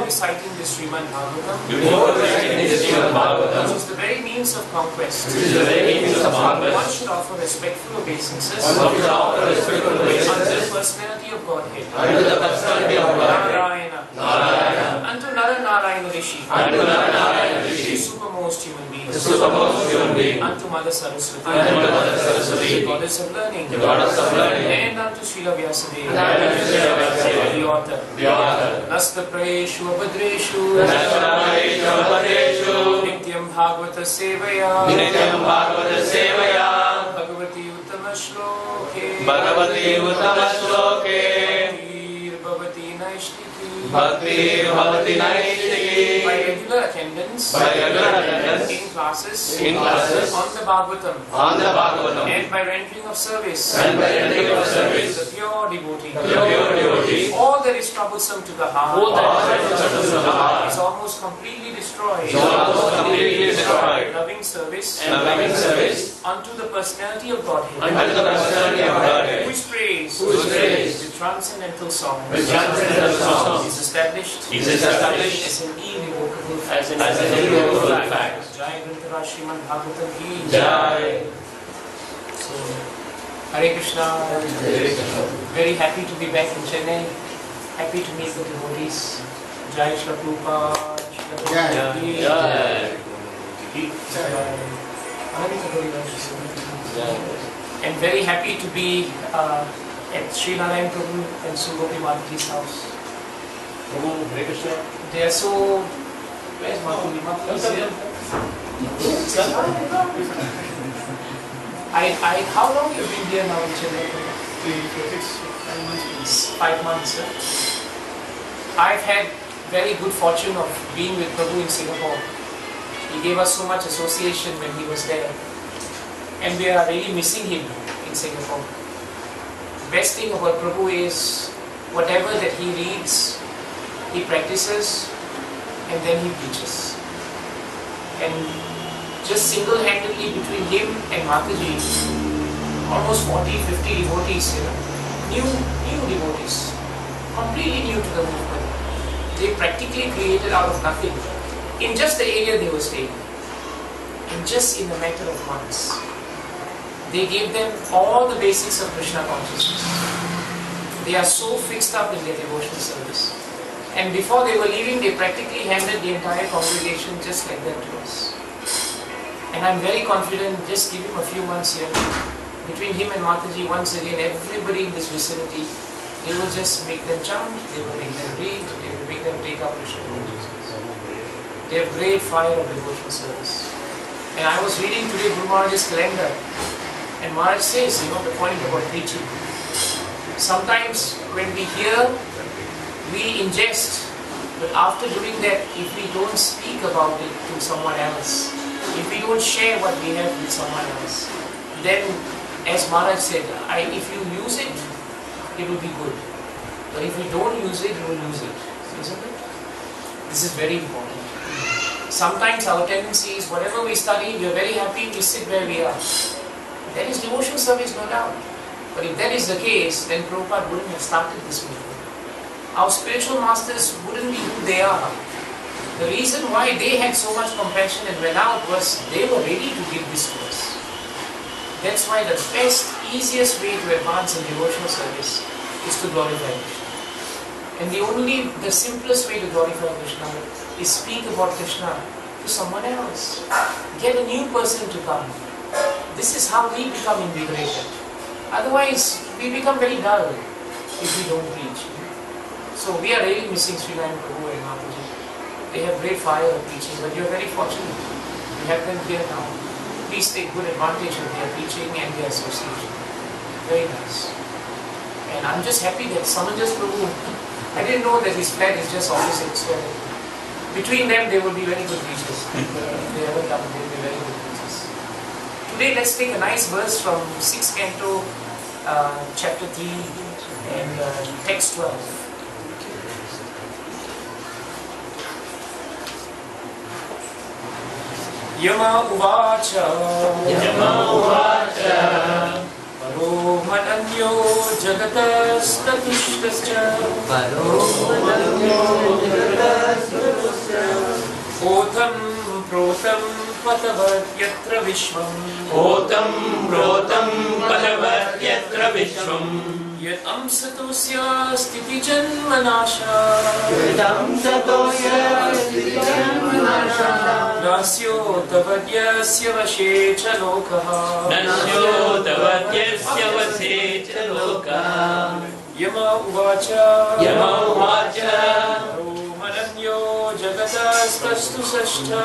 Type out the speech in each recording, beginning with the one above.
Reciting the Srimad Bhagavatam, which is the very means of conquest, one should offer respectful obeisances unto the personality of Godhead, Narayana, unto Narayana Rishi, the supermost human being, unto Mother Saraswati, the goddess of learning, and unto Srila Vyasadeva, the author. Nasta Prayeshu Abhadreshu Nityam Bhagavata Sevaya Bhagavati Bhagavati Uttama Shloke Bhavati Naishtiki Bhakti Naishtiki by regular attendance in classes on the Bhagavatam and by rendering of service to the pure devotee. All that is troublesome to the heart is almost completely destroyed. Loving service unto the personality of Godhead, who is praised with transcendental song, is established as an irrevocable fact. Jai Grantara Srimad Bhagavatam ki Jai. So, Hare Krishna. Very happy to be back in Chennai. Happy to meet the devotees. Jai Shri Prabhupada. And very happy to be at SriNarayan Prabhu and Sugopi Mataji's house. They are so. Where's Mataji? Mataji is here. How long have you been here now in Chennai? 5 months. I've had very good fortune of being with Prabhu in Singapore. He gave us so much association when he was there. And we are really missing him in Singapore. Best thing about Prabhu is whatever that he reads, he practices and then he preaches. And just single-handedly between him and Mataji, almost 40-50 devotees, new devotees, completely new to the movement. They practically created out of nothing in just the area they were staying, and just in a matter of months. They gave them all the basics of Krishna consciousness. They are so fixed up in their devotional service. And before they were leaving, they practically handed the entire congregation just like that to us. And I'm very confident, just give him a few months here. Between him and Mataji, once again, everybody in this vicinity, they will just make them chant, they will make them read, they will make them take up Krishna consciousness. They have great fire of devotional service. And I was reading today Guru Maharaj's calendar. And Maharaj says, the point about preaching. Sometimes when we hear, we ingest, but after doing that, if we don't speak about it to someone else, if we don't share what we have with someone else, then, as Maharaj said, if you use it, it will be good. But if you don't use it, you will lose it. Isn't it? This is very important. Sometimes our tendency is, whatever we study, we are very happy, we sit where we are. That is devotional service, no doubt. But if that is the case, then Prabhupada wouldn't have started this movement. Our spiritual masters wouldn't be who they are. The reason why they had so much compassion and went out was they were ready to give this to us. That's why the best, easiest way to advance in devotional service is to glorify Krishna. And the simplest way to glorify Krishna is speak about Krishna to someone else. Get a new person to come. This is how we become invigorated. Otherwise, we become very dull if we don't preach. So we are really missing SriNarayan Prabhu and Mataji. They have great fire of preaching, but you are very fortunate. You have them here now. Please take good advantage of their preaching and their association. Very nice. And I'm just happy that Samanjas Prabhu, I didn't know that his flat is just opposite. So between them, they will be very good preachers. They haven't come, they will be very good preachers. Today, let's take a nice verse from 6th Canto, chapter 3 and text 12. Yama uvacha Paro mananyo jagatas tatushtascha Otam protam patavat yatra vishvam Yat amsatosya stiti janmanasha Nasyo tavadyasya vashe cha lokaha Yama uvacha Mananyo jagatastastu sashta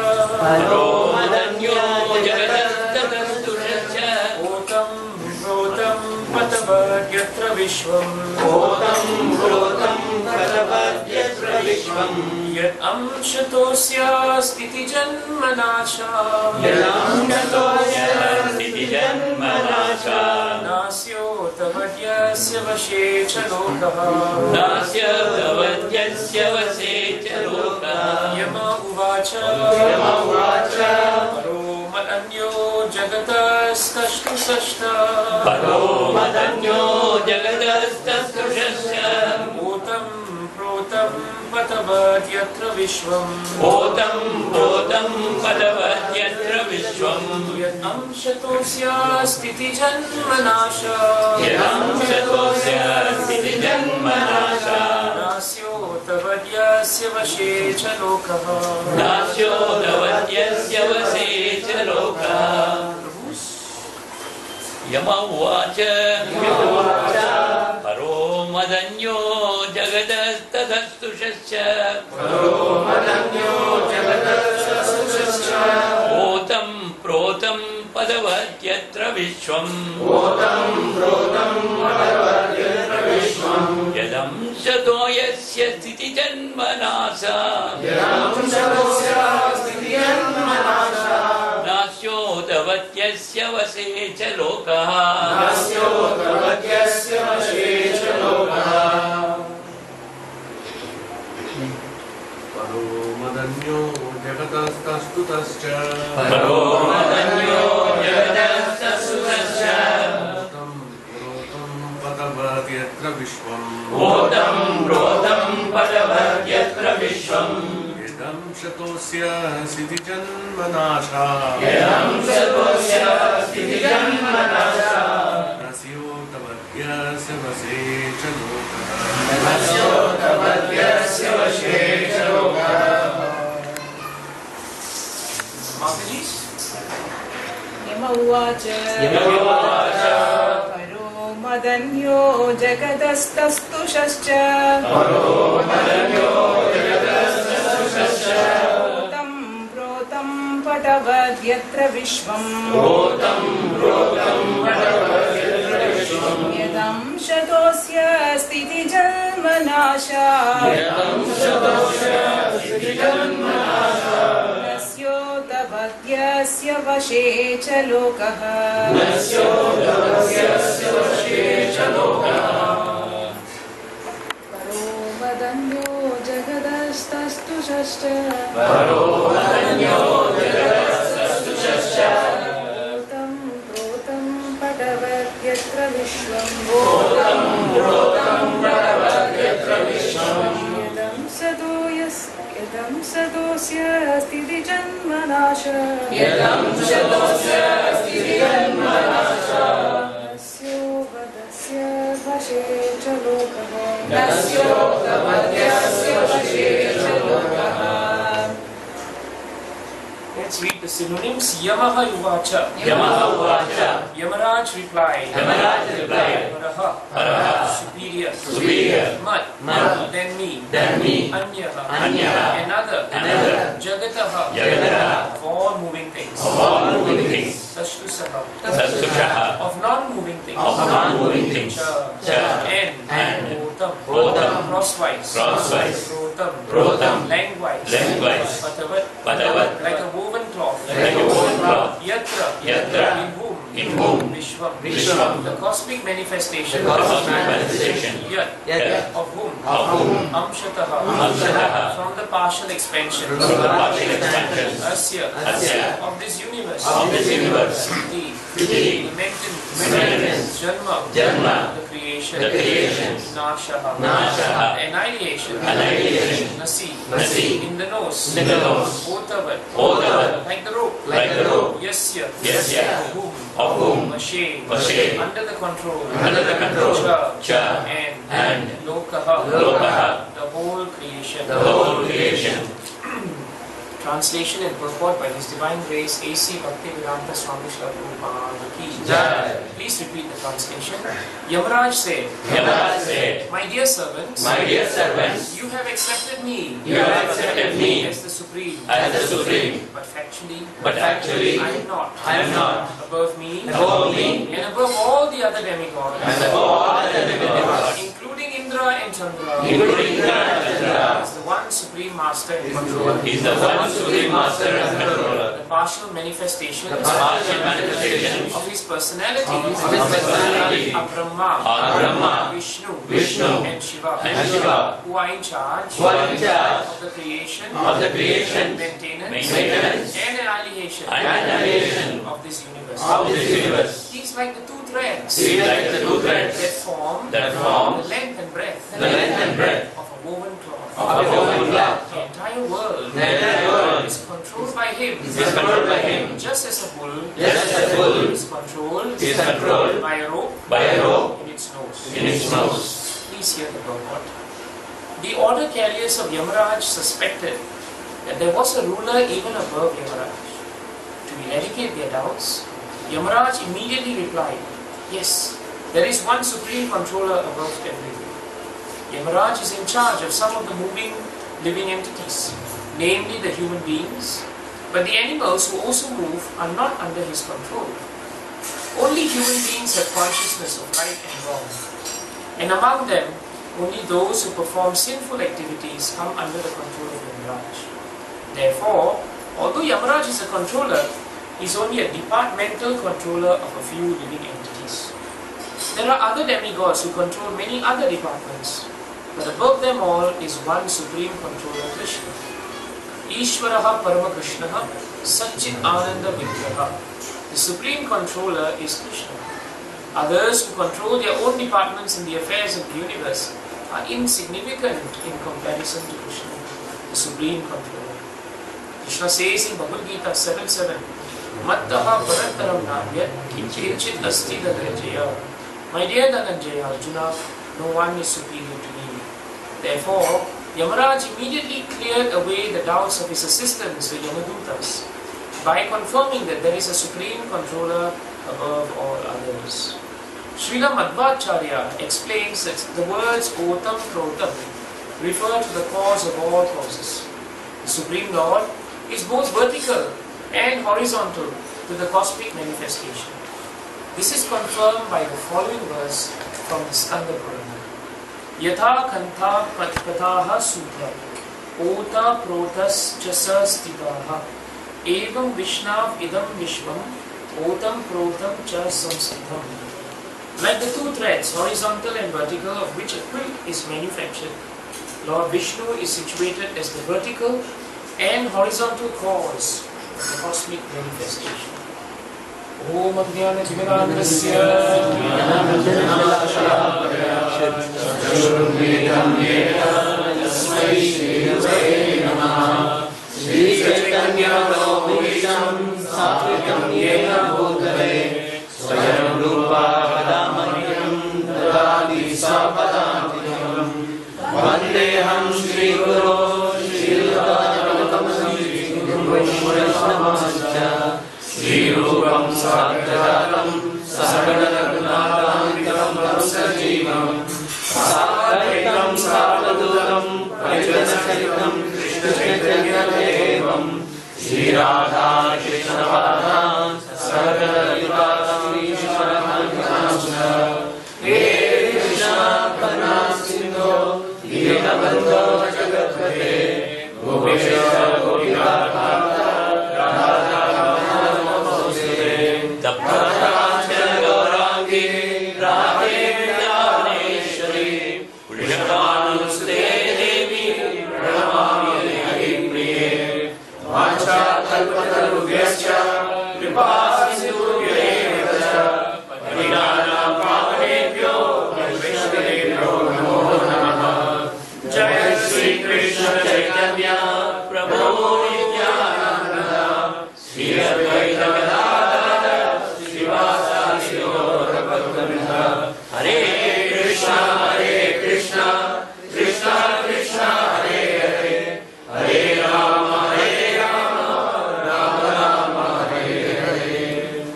Otam patavat Vishwam. Bhutam Bhutam Padavadyatra Vishwam. Yad amshatosya stiti janmanasha. Yad amshatosya stiti janmanasha. Nasyo tavadyasya vashe cha lokaha. Nasya tavadyasya vashe cha lokaha. Yama uvacha. Yama uvacha. Paro madanyo jagatastashtu sashta. Paro madanyo jagatastashtu sashta. Bhutam protam patavadyatra vishwam. Bhutam Bhutam Padavadyatra Vishwam. Yad amshatosya stiti janmanasha. Yad amshatosya stiti janmanasha. Nasyo tavadyasya vashe cha lokaha. Nasyo tavadyasya vashe cha lokaha. Yama uvacha. Paro madanyo jagadastadastushascha. Paro madanyo jagatastashascha. Bhutam protam padavadyatra vishwam. Bhutam protam padavadyatra vishwam. Yadam shato yasya stiti janmanasa. Yadam shatosya stiti janmanasha. Nasyo tavadyasya vashe cha lokaha. Nasyo tavadyasya vashe cha lokaha. Paro madanyo jagatastashtutascha. Paro madanyo jagatastashtutascha. Bhutam Bhutam Padavadyatra Vishwam. Bhutam Bhutam Padavadyatra Vishwam. Yadam shatosya stiti janmanasha. Yadam shatosya stiti janmanasha. Nasyo tavadyasya vashe cha lokaha. Nasyo tavadyasya vashe cha lokaha. Mataji's? Yama uvacha. Yama uvacha. Paro madanyo jagadastastushascha. Paro madanyo jagatastashtushascha. Bhutam protam padavadyatra vishwam. Bhutam Bhutam Padavadyatra Vishwam. Yadam shatosya stiti janmanasha. Yadam shatosya stiti janmanasha. Nasyo tavadyasya vashe cha lokaha. Nasyo tavadyasya vashe cha lokaha. Paro madanyo jagadastastushascha. Paro madanyo jagatastashtushascha. Bhutam protam padavadyatra vishwam. Bhutam Bhutam Padavadyatra Vishwam. Yadam sadosya stiti janmanasha. Yadam shatosya stiti janmanasha. Nasyo vadasya vashe cha lokaha. Nasyo tavadyasya vashe cha lokaha. Let's read the synonyms. Yamaha uvacha. Yamaha uvacha. Yamaraj replied. Yamaraj replied. Paraha. Paraha. Superior. Superior. Mat. Mat. Then me. Then me. Anyaha. Anyaha. Another. Another. Jagataha. Jagataha. Of all moving things. Of all moving things. Tashtusaha. Tastushaha. Of non-moving things. Of non-moving things. Cha. Cha. And. Protam. Protam. Crosswise. Crosswise. Protam. Protam. Lengthwise. Lengthwise. Patavat. Patavat. Like a woven cloth. Like a woven cloth. Yatra. Yatra. In whom. In whom. Vishwam. Vishwam. The cosmic manifestation. The cosmic manifestation. Yat. Yat. Of whom. Of whom. Amshataha. Amshataha. From the partial expansion. From the partial expansion. Asya. Asya. Of this universe. Of this universe. The The maintenance. Janma. Janma. The creation. The creation. Nashaha. Nashaha. Annihilation. Annihilation. Nasi. Nasi. In the nose. In the nose. Otavat. Otavat. Like the rope. Like the rope. Yasya. Yasya. Of whom. Of whom. Vashe. Vashe. Under the control. Under the control. Cha. Cha. And. Lokaha. Lokaha. The whole creation. The whole creation. Translation and purport by His Divine Grace A.C. Bhaktivedanta Swami Srila Prabhupada Ki Jai. Please repeat the translation. Yamaraj said, Yamaraj said, My dear servants, My dear servants, you have accepted me. You have accepted me as the Supreme. as the Supreme. But factually, But I am not. I am not. Above me, Above me, and above all the other demigods, and above all other demigods, including Indra and Chandra, including Indra and Chandra, is the one supreme master and is controller. the one supreme master and controller. The partial manifestations Partial manifestations of his personality are are Brahma, Brahma, Vishnu, Vishnu, and Shiva, who are in charge are in charge of the creation, maintenance, and annihilation of this universe. He is like the two threads that form that the length and breadth the length and breadth of a woven cloth. of a woven cloth. The entire world The entire world is controlled by him, just as a bull is controlled by a rope in its nose. Please hear the purport. The order carriers of Yamaraj suspected that there was a ruler even above Yamaraj. To eradicate their doubts, Yamaraj immediately replied, "Yes, there is one supreme controller above everything. Yamaraj is in charge of some of the moving living entities, namely the human beings, but the animals who also move are not under his control. Only human beings have consciousness of right and wrong, and among them, only those who perform sinful activities come under the control of Yamaraj. Therefore, although Yamaraj is a controller, he is only a departmental controller of a few living entities. There are other demigods who control many other departments, but above them all is one supreme controller, Krishna. Ishvaraha Parama Krishnaha Satchit Ananda Vigraha. The supreme controller is Krishna. Others who control their own departments in the affairs of the universe are insignificant in comparison to Krishna, the supreme controller. Krishna says in Bhagavad Gita 7:7, Mattaha Parantaram Navyat Kinchit Asti Dhananjaya. My dear Dhananjaya Arjuna, no one is superior to me. Therefore, Yamaraj immediately cleared away the doubts of his assistants, the Yamadutas, by confirming that there is a supreme controller above all others. Srila Madhvacharya explains that the words Otam Krotam refer to the cause of all causes. The Supreme Lord is both vertical and horizontal to the cosmic manifestation. This is confirmed by the following verse from the Skanda Purana. Yatha kantha patkataha sutra ota protas jasa stitaha evam vishnav idam vishvam otam protam cha samstitham. Like the two threads, horizontal and vertical, of which a quilt is manufactured, Lord Vishnu is situated as the vertical and horizontal cause of the cosmic manifestation. Om Ajnana Timirandasya Chashurmedam Yena Tasmai Shri Namaha Shri Chaitanya Prabhu Sattvikam Yena Bhutale Swayam Rupa Padamanikam Dadadi Sapadantikam Vandeham Shri Guru Shri Radhakam Shri Guru Vaishnavascha Shri Rupam Sattvatam Sagana Raghunatham Sajivam Sakaitam Savadutam Parijanasaritam Krishna Chaitanya Devam Shri Radha Krishna Radha Sagana Yuvatam Vishwaramanyamcha He Krishna Karuna Sindho Dinabandho Jagatpate Gopesha Gopika Bhakta Radha Namaste Taptapachana Gaurangi Radhe Vyaneshwari Pushpanuste Devi Pranamami Haripriye Vacha Kalpatarubhyascha Kripasindhubhyeva Parinana Pavanebhyo Vaishnavebhyo Namo Namaha Jaya Sri Krishna Chaitanya Prabhu Nityananda Sri Advaita Gadadhara Srivasadi Gaura Bhaktivinoda Hare Krishna Krishna Krishna Hare Hare Hare Rama Rama Rama Hare Hare.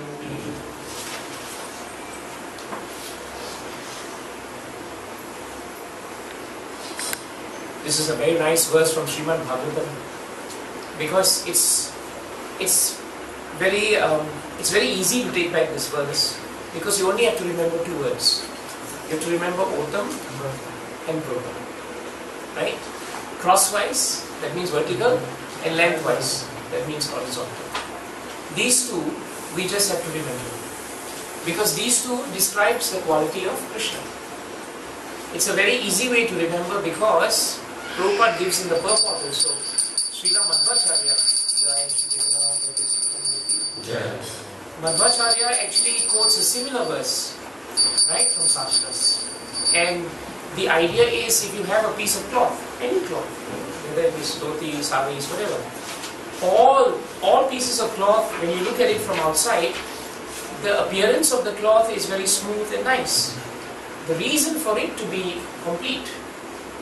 This is a very nice verse from Srimad Bhagavatam, because it's very easy to take back this verse, because you only have to remember two words. You have to remember Otam and Protam. Right? Crosswise, that means vertical, and lengthwise, that means horizontal. These two, we just have to remember. Because these two describes the quality of Krishna. It's a very easy way to remember because Prabhupada gives in the purport also. Srila Madhvacharya. Madhvacharya actually quotes a similar verse, right, from Shastras. And the idea is if you have a piece of cloth, any cloth, whether it is dhoti, saris, whatever, all pieces of cloth, when you look at it from outside, the appearance of the cloth is very smooth and nice. The reason for it to be complete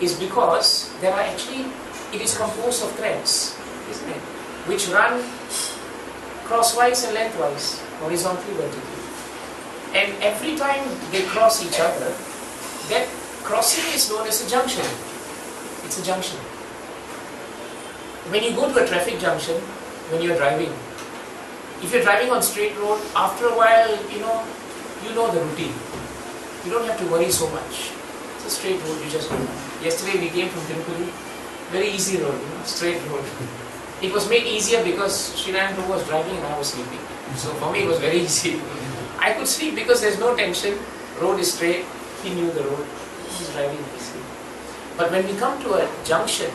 is because there are actually, it is composed of threads, isn't it? Which run crosswise and lengthwise, horizontally, vertically. And every time they cross each other, that crossing is known as a junction. It's a junction. When you go to a traffic junction, when you're driving, if you're driving on straight road, after a while, you know the routine. You don't have to worry so much. It's a straight road, you just go. Yesterday we came from Tirupati, very easy road, straight road. It was made easier because SriNarayan Prabhu was driving and I was sleeping. So for me it was very easy. I could sleep because there's no tension, road is straight, he knew the road, he was driving easily. But when we come to a junction,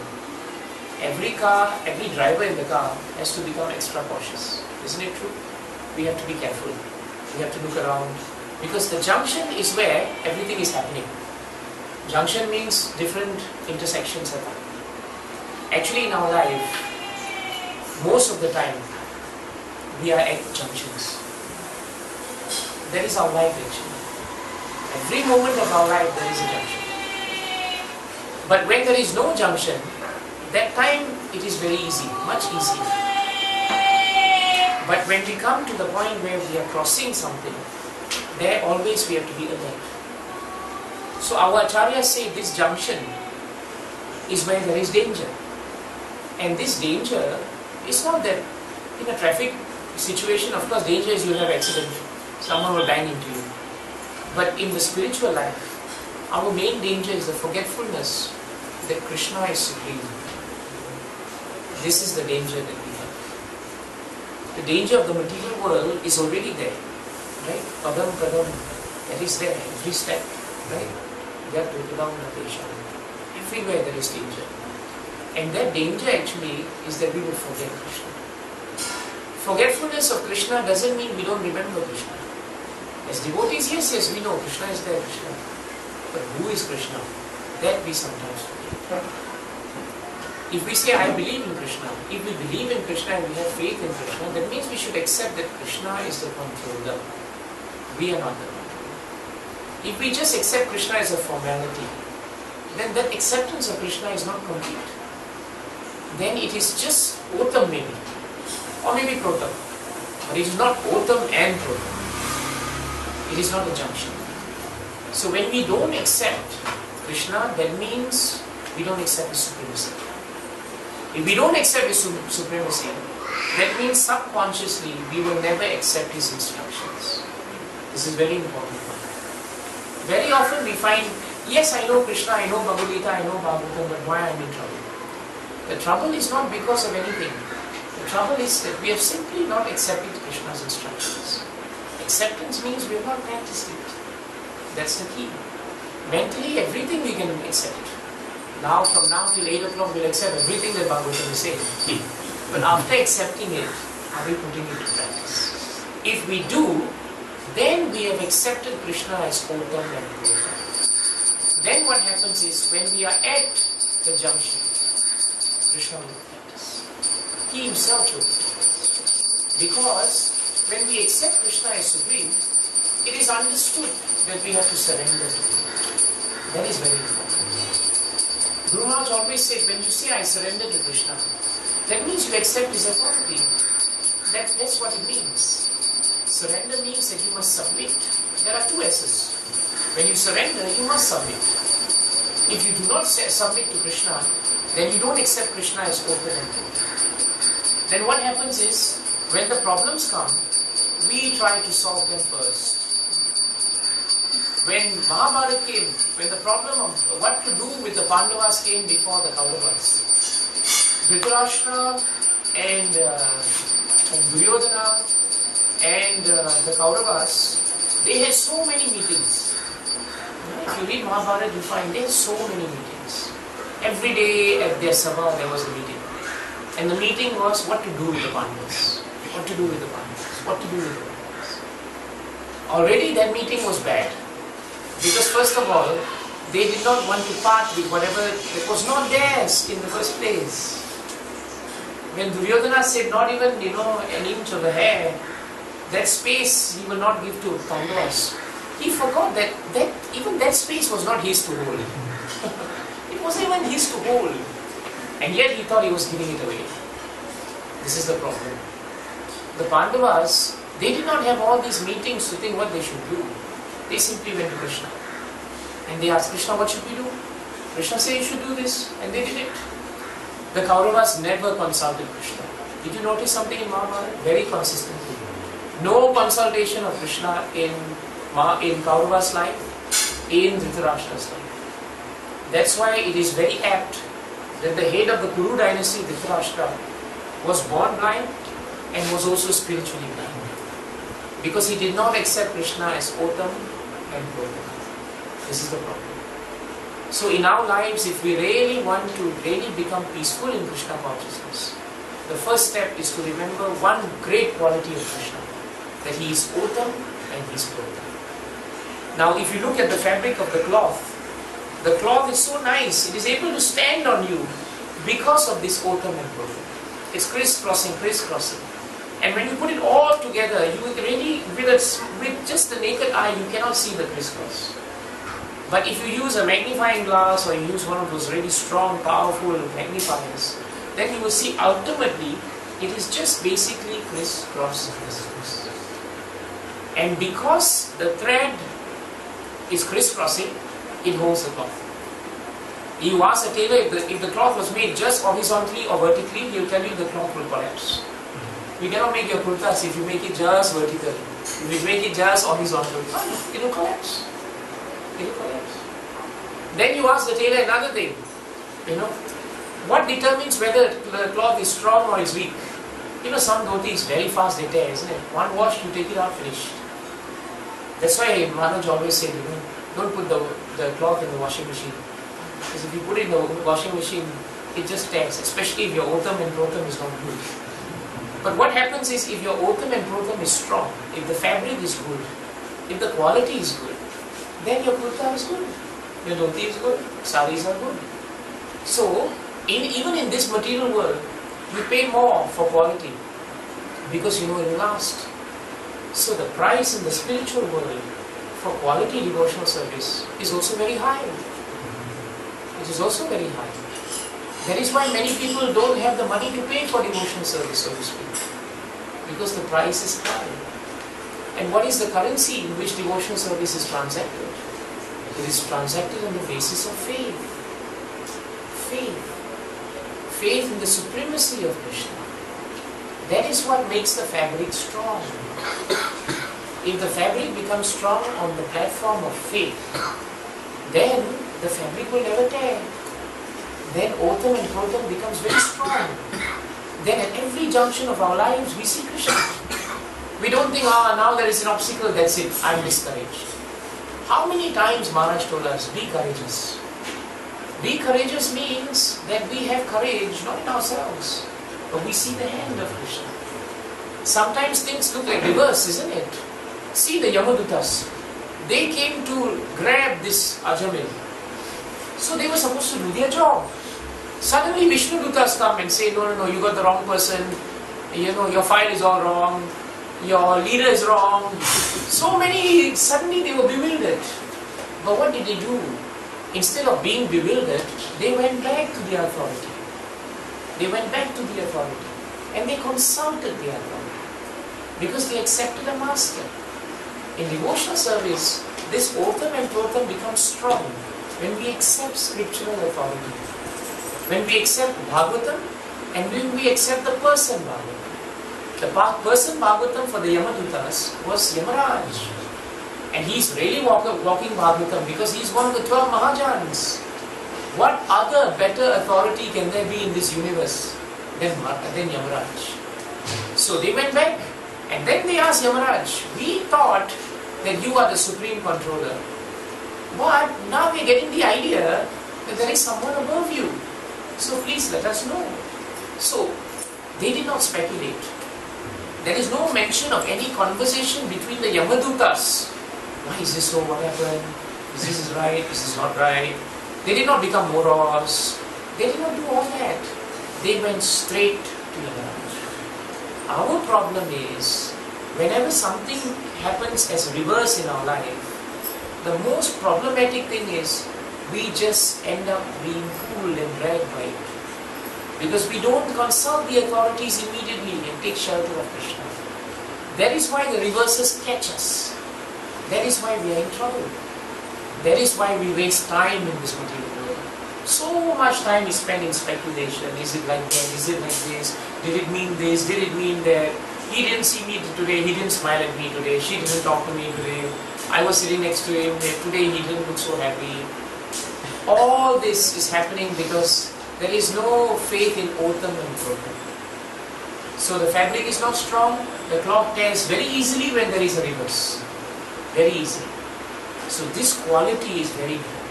every driver in the car has to become extra cautious. Isn't it true? We have to be careful. We have to look around. Because the junction is where everything is happening. Junction means different intersections are happening. Actually in our life, most of the time, we are at junctions. That is our life actually. Every moment of our life there is a junction. But when there is no junction, that time it is very easy, much easier. But when we come to the point where we are crossing something, there always we have to be alert. So our acharyas say this junction is where there is danger. And this danger is not that in a traffic situation, of course danger is you will have accident, someone will bang into you. But in the spiritual life, our main danger is the forgetfulness that Krishna is supreme. This is the danger that we have. The danger of the material world is already there. Right? Padam Kadam, that is there, every step, right? Everywhere there is danger. And that danger actually is that we will forget Krishna. Forgetfulness of Krishna doesn't mean we don't remember Krishna. As devotees, yes, we know Krishna is there, Krishna. But who is Krishna? That we sometimes forget. If we say, I believe in Krishna, if we believe in Krishna and we have faith in Krishna, that means we should accept that Krishna is the controller. We are not the controller. If we just accept Krishna as a formality, then that acceptance of Krishna is not complete. Then it is just Otam maybe, or maybe Protam. But it is not Otam and Protam. It is not a junction. So when we don't accept Krishna, that means we don't accept His supremacy. If we don't accept His supremacy, that means subconsciously we will never accept His instructions. This is very important. Very often we find, yes, I know Krishna, I know Bhagavad Gita, I know Bhagavatam, but why I am in trouble? The trouble is not because of anything. The trouble is that we have simply not accepted Krishna's instructions. Acceptance means we have not practiced it. That's the key. Mentally, everything we can accept. Now, from now till 8 o'clock, we'll accept everything that Bhagavatam is saying. But after accepting it, are we putting it to practice? If we do, then we have accepted Krishna as Otam and Protam. Then what happens is, when we are at the junction, Krishna will practice. He himself will practice. Because when we accept Krishna as supreme, it is understood that we have to surrender to Him. That is very important. Guru Maharaj always said, when you say I surrender to Krishna, that means you accept His authority. That's what it means. Surrender means that you must submit. There are two S's. When you surrender, you must submit. If you do not submit to Krishna, then you don't accept Krishna as open and true. Then what happens is, when the problems come, we try to solve them first. when Mahabharata came, when the problem of what to do with the Pandavas came before the Kauravas, Dhritarashtra and Duryodhana and the Kauravas, they had so many meetings. If you read Mahabharata, you find there are so many meetings. Every day at their Sabha there was a meeting. And the meeting was what to do with the Pandavas. What to do with the Pandavas. What to do with the Pandavas. Already that meeting was bad. Because first of all, they did not want to part with whatever that was not theirs in the first place. When Duryodhana said not even, an inch of a hair, that space he will not give to Pandavas, he forgot that even that space was not his to hold. It wasn't even his to hold. And yet he thought he was giving it away. This is the problem. The Pandavas, they did not have all these meetings to think what they should do. They simply went to Krishna. And they asked Krishna, what should we do? Krishna said, you should do this. And they did it. The Kauravas never consulted Krishna. Did you notice something in Mahabharata? Very consistently. No consultation of Krishna in Kaurava's life, in Dhritarashtra's life. That's why it is very apt that the head of the Kuru dynasty, Dhritarashtra, was born blind and was also spiritually blind. Because he did not accept Krishna as Otam and Protam. This is the problem. So in our lives, if we really want to really become peaceful in Krishna consciousness, the first step is to remember one great quality of Krishna, that he is Otam and he is Protam. Now if you look at the fabric of the cloth is so nice, it is able to stand on you because of this Otam and Protam. It's crisscrossing. And when you put it all together, you really, with just the naked eye, you cannot see the crisscross. But if you use a magnifying glass or you use one of those really strong, powerful magnifiers, then you will see ultimately it is just basically crisscross. And because the thread is crisscrossing, it holds the cloth. You ask a tailor if the cloth was made just horizontally or vertically, he will tell you the cloth will collapse. You cannot make your kurtas if you make it just vertically. If you make it just horizontal, it will collapse. It will collapse. Then you ask the tailor another thing. What determines whether the cloth is strong or is weak? Some dhotis very fast they tear, isn't it? One wash, you take it out, finished. That's why Maharaj always said, don't put the cloth in the washing machine. Because if you put it in the washing machine, it just tears, especially if your Otam and Protam is not good. But what happens is, if your Otam and Protam is strong, if the fabric is good, if the quality is good, then your kurta is good, your dhoti is good, saris are good. So, even in this material world, you pay more for quality because it will last. So the price in the spiritual world for quality devotional service is also very high. It is also very high. That is why many people don't have the money to pay for devotional service, so to speak, because the price is high. And what is the currency in which devotional service is transacted? It is transacted on the basis of faith. Faith in the supremacy of Krishna. That is what makes the fabric strong. If the fabric becomes strong on the platform of faith, then the fabric will never tear. Then Otam and Protam becomes very strong. Then at every junction of our lives, we see Krishna. We don't think, now there is an obstacle, that's it, I'm discouraged. How many times Maharaj told us, be courageous. Be courageous means that we have courage, not in ourselves, but we see the hand of Krishna. Sometimes things look like reverse, isn't it? See the Yamadutas. They came to grab this Ajamil. So they were supposed to do their job. Suddenly Vishnu Dutas come and say, no, you got the wrong person. Your file is all wrong. Your leader is wrong. Suddenly they were bewildered. But what did they do? Instead of being bewildered, they went back to the authority. And they consulted the authority. Because they accepted a master. In devotional service, this Otam and Protam becomes strong when we accept scriptural authority. When we accept Bhagavatam and when we accept the person Bhagavatam. The person Bhagavatam for the Yamadutas was Yamaraj. And he's really walking Bhagavatam because he's one of the 12 Mahajans. What other better authority can there be in this universe than Yamaraj? So they went back and then they asked Yamaraj, we thought that you are the supreme controller. But now we are getting the idea that there is someone above you. So please let us know. So they did not speculate. There is no mention of any conversation between the Yamadutas. Why is this so? What happened? Is this right? Is this not right? They did not become morals. They did not do all that. They went straight to Yamaraj. Our problem is, whenever something happens as reverse in our life, the most problematic thing is, we just end up being pulled and dragged by it. Because we don't consult the authorities immediately and take shelter of Krishna. That is why the reverses catch us. That is why we are in trouble. That is why we waste time in this material world. So much time is spent in speculation. Is it like that? Is it like this? Did it mean this? Did it mean that? He didn't see me today. He didn't smile at me today. She didn't talk to me today. I was sitting next to him. Today he didn't look so happy. All this is happening because there is no faith in Otam and Protam. So the fabric is not strong. The cloth tears very easily when there is a reverse. Very easily. So this quality is very important.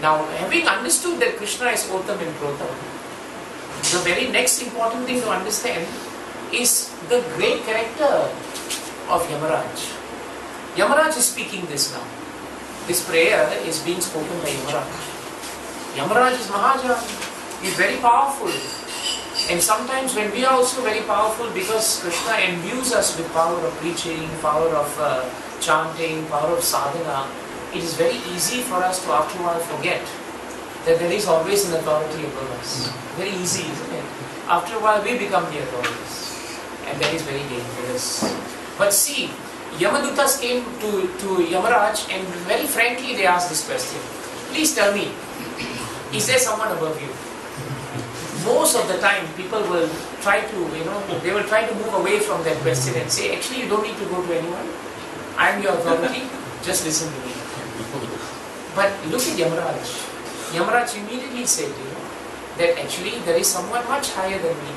Now, having understood that Krishna is Otam and Protam, the very next important thing to understand is the great character of Yamaraj. Yamaraj is speaking this now. This prayer is being spoken by Yamaraj. Yamaraj is Mahajan. He is very powerful. And sometimes when we are also very powerful, because Krishna imbues us with power of preaching, power of chanting, power of sadhana, it is very easy for us to after a while forget that there is always an authority above us. Very easy, isn't it? After a while we become the authorities. And that is very dangerous. But see, Yamadutas came to Yamaraj and very frankly they asked this question. Please tell me, is there someone above you? Most of the time people will try to, they will try to move away from that question and say, actually you don't need to go to anyone. I am your authority, just listen to me. But look at Yamaraj. Yamaraj immediately said, that actually there is someone much higher than me.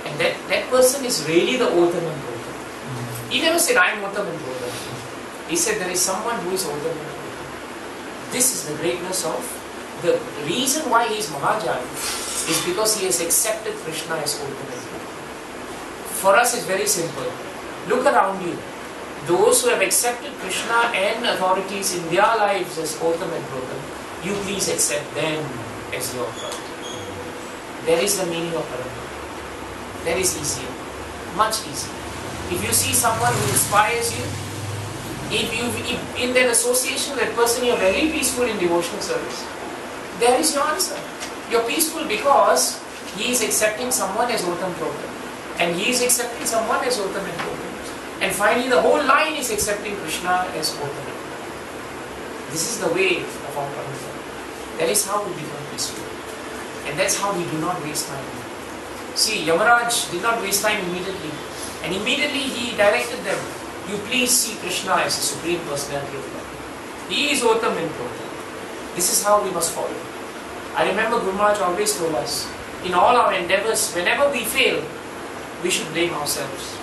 And that person is really the Otam and Protam. He never said, I am Otam and Protam. He said, there is someone who is Otam and Protam. This is the greatness of, the reason why he is Mahajan is because he has accepted Krishna as Otam and Protam. For us it's very simple. Look around you. Those who have accepted Krishna and authorities in their lives as Otam and Protam, you please accept them as your authority. That is the meaning of Parampara. That is easier, much easier. If you see someone who inspires you, if in that association with that person you are very peaceful in devotional service, there is your answer. You are peaceful because he is accepting someone as Otam Protam, and he is accepting someone as Otam and Protam. And finally the whole line is accepting Krishna as Otam. This is the way of our Parampara. That is how we become peaceful. And that's how we do not waste time. See, Yamaraj did not waste time immediately. And immediately he directed them, you please see Krishna as the Supreme Personality of God. He is Otam and Protam. This is how we must follow. I remember Guru Maharaj always told us, in all our endeavors, whenever we fail, we should blame ourselves.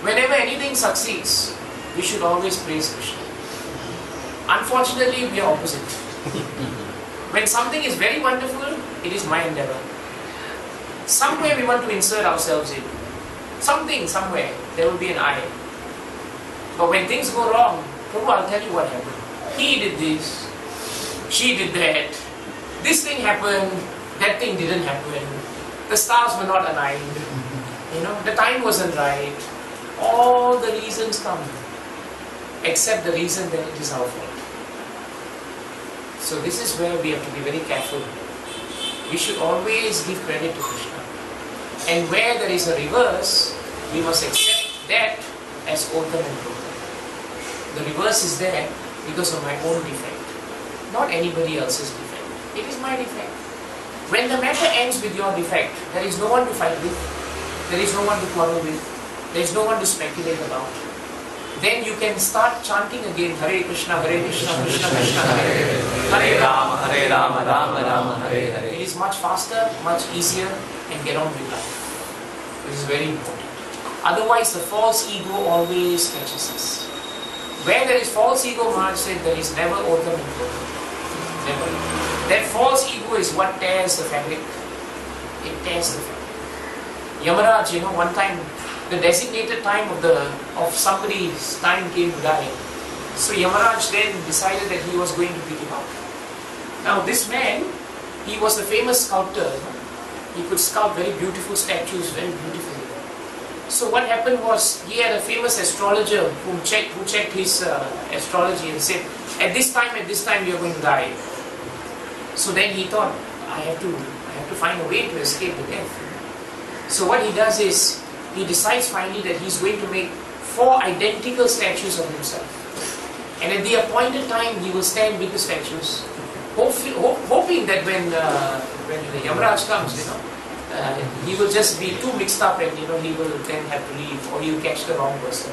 Whenever anything succeeds, we should always praise Krishna. Unfortunately, we are opposite. When something is very wonderful, it is my endeavor. Somewhere we want to insert ourselves in. Something, somewhere, there will be an I. But when things go wrong, Prabhu, I'll tell you what happened. He did this, she did that, this thing happened, that thing didn't happen, the stars were not aligned, the time wasn't right. All the reasons come, except the reason that it is our fault. So this is where we have to be very careful. We should always give credit to Krishna. And where there is a reverse, we must accept that as Otam and Protam. The reverse is there because of my own defect, not anybody else's defect. It is my defect. When the matter ends with your defect, there is no one to fight with, there is no one to quarrel with, there is no one to speculate about. then you can start chanting again, Hare Krishna, Krishna Krishna, Hare Rama, Rama Rama, Hare Hare. It is much faster, much easier, and get on with life. This is very important. Otherwise, the false ego always catches us. Where there is false ego, Maharaj said, there is never Otam and Protam. Never. That false ego is what tears the fabric. It tears the fabric. Yamaraj, one time, the designated time of somebody's time came to die. So Yamaraj then decided that he was going to pick him up. Now this man, he was a famous sculptor. He could sculpt very beautiful statues, very beautifully. So what happened was, he had a famous astrologer who checked his astrology and said, at this time you are going to die. So then he thought, I have to find a way to escape the death. So what he does is, he decides finally that he's going to make 4 identical statues of himself. And at the appointed time, he will stand with the statues, hoping that when the Yamaraj comes, he will just be too mixed up and he will then have to leave, or he will catch the wrong person.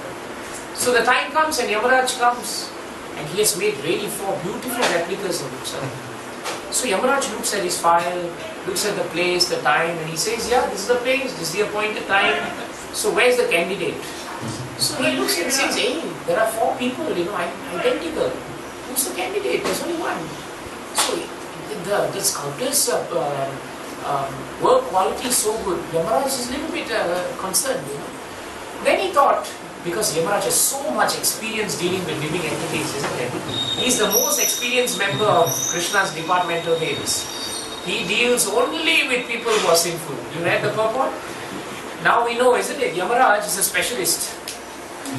So the time comes and Yamaraj comes, and he has made really 4 beautiful replicas of himself. So Yamaraj looks at his file, looks at the place, the time, and he says, yeah, this is the place, this is the appointed time. So where's the candidate? So he looks and says, hey, there are 4 people, identical. Who's the candidate? There's only one. So the sculptor's work quality is so good. Yamaraj is a little bit concerned, Then he thought, because Yamaraj has so much experience dealing with living entities, isn't it? He's the most experienced member of Krishna's departmental heads. He deals only with people who are sinful. You read the purport? Now we know, isn't it? Yamaraj is a specialist.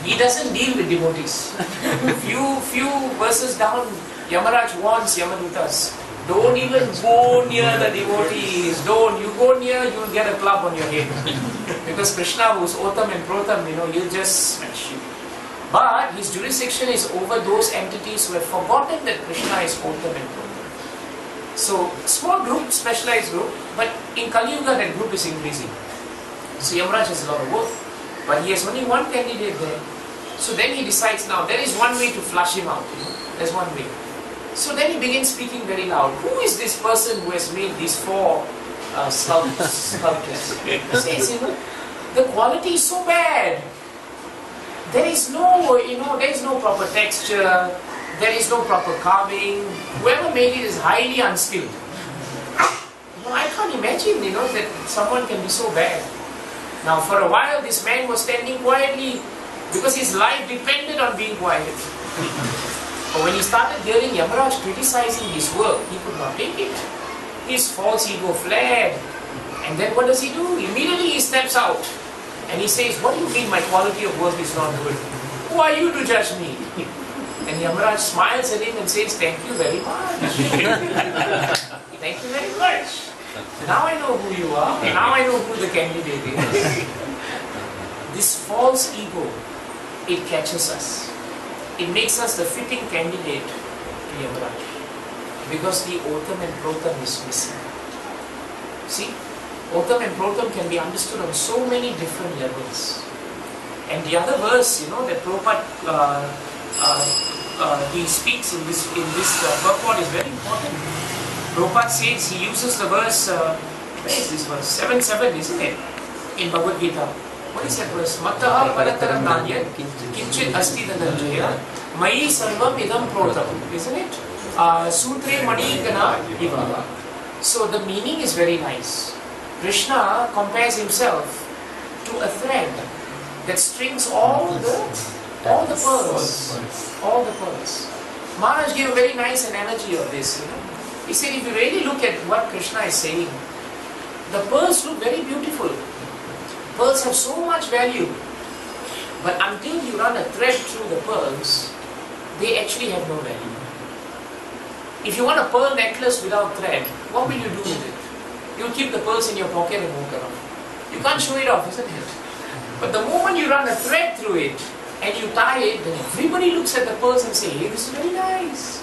He doesn't deal with devotees. few verses down, Yamaraj warns Yamadutas, don't even go near the devotees. Don't. You go near, you'll get a club on your head. Because Krishna, who's Otam and Protam, you'll just smash you. But his jurisdiction is over those entities who have forgotten that Krishna is Otam and Protam. So, small group, specialized group, but in Kali Yuga that group is increasing. So Yamaraj has a lot of work, but he has only one candidate there. So then he decides, now there is one way to flush him out. There's one way. So then he begins speaking very loud. Who is this person who has made these 4 sculptures? He says, the quality is so bad. There is no proper texture. There is no proper carving. Whoever made it is highly unskilled. I can't imagine, that someone can be so bad. Now for a while this man was standing quietly because his life depended on being quiet. But when he started hearing Yamaraj criticizing his work, he could not take it. His false ego fled. And then what does he do? Immediately he steps out and he says, what do you mean my quality of work is not good? Who are you to judge me? And Yamaraj smiles at him and says, thank you very much. Thank you very much. Now I know who you are. Now I know who the candidate is. This false ego, it catches us. It makes us the fitting candidate to Yamaraj. Because the Otam and Protam is missing. See, Otam and Protam can be understood on so many different levels. And the other verse, that Prabhupada he speaks in this purport is very important. Prabhupada says, he uses the verse, where is this verse? 7:7, isn't it? In Bhagavad Gita. What is that verse? Mattaha parataram nanyat kinchit asti dhananjaya mayi sarvam idam protam. Isn't it? Sutre mani gana iva. So the meaning is very nice. Krishna compares himself to a thread that strings all the pearls. All the pearls. Maharaj gave a very nice analogy of this. He said, if you really look at what Krishna is saying, the pearls look very beautiful. Pearls have so much value. But until you run a thread through the pearls, they actually have no value. If you want a pearl necklace without thread, what will you do with it? You'll keep the pearls in your pocket and walk around. You can't show it off, isn't it? But the moment you run a thread through it and you tie it, then everybody looks at the pearls and say, hey, this is very nice.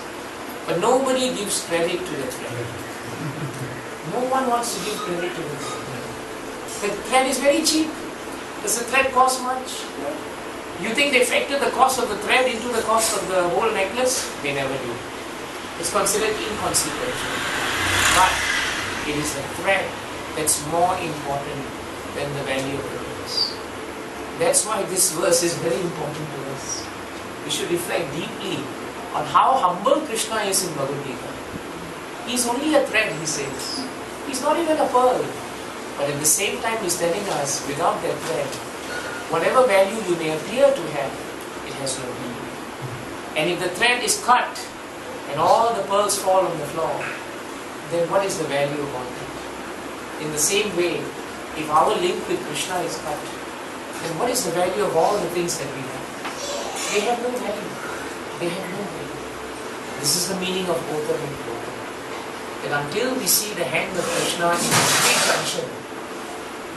But nobody gives credit to the thread. No one wants to give credit to the thread. The thread is very cheap. Does the thread cost much? No. You think they factor the cost of the thread into the cost of the whole necklace? They never do. It's considered inconsequential. But it is the thread that's more important than the value of the pearls. That's why this verse is very important to us. We should reflect deeply on how humble Krishna is in Bhagavad Gita. He's only a thread, he says. He's not even a pearl. But at the same time, he's telling us, without that thread, whatever value you may appear to have, it has no value. And if the thread is cut, and all the pearls fall on the floor, then what is the value of all that? In the same way, if our link with Krishna is cut, then what is the value of all the things that we have? They have no value. They have no value. This is the meaning of Otam and Protam. That until we see the hand of Krishna in every junction,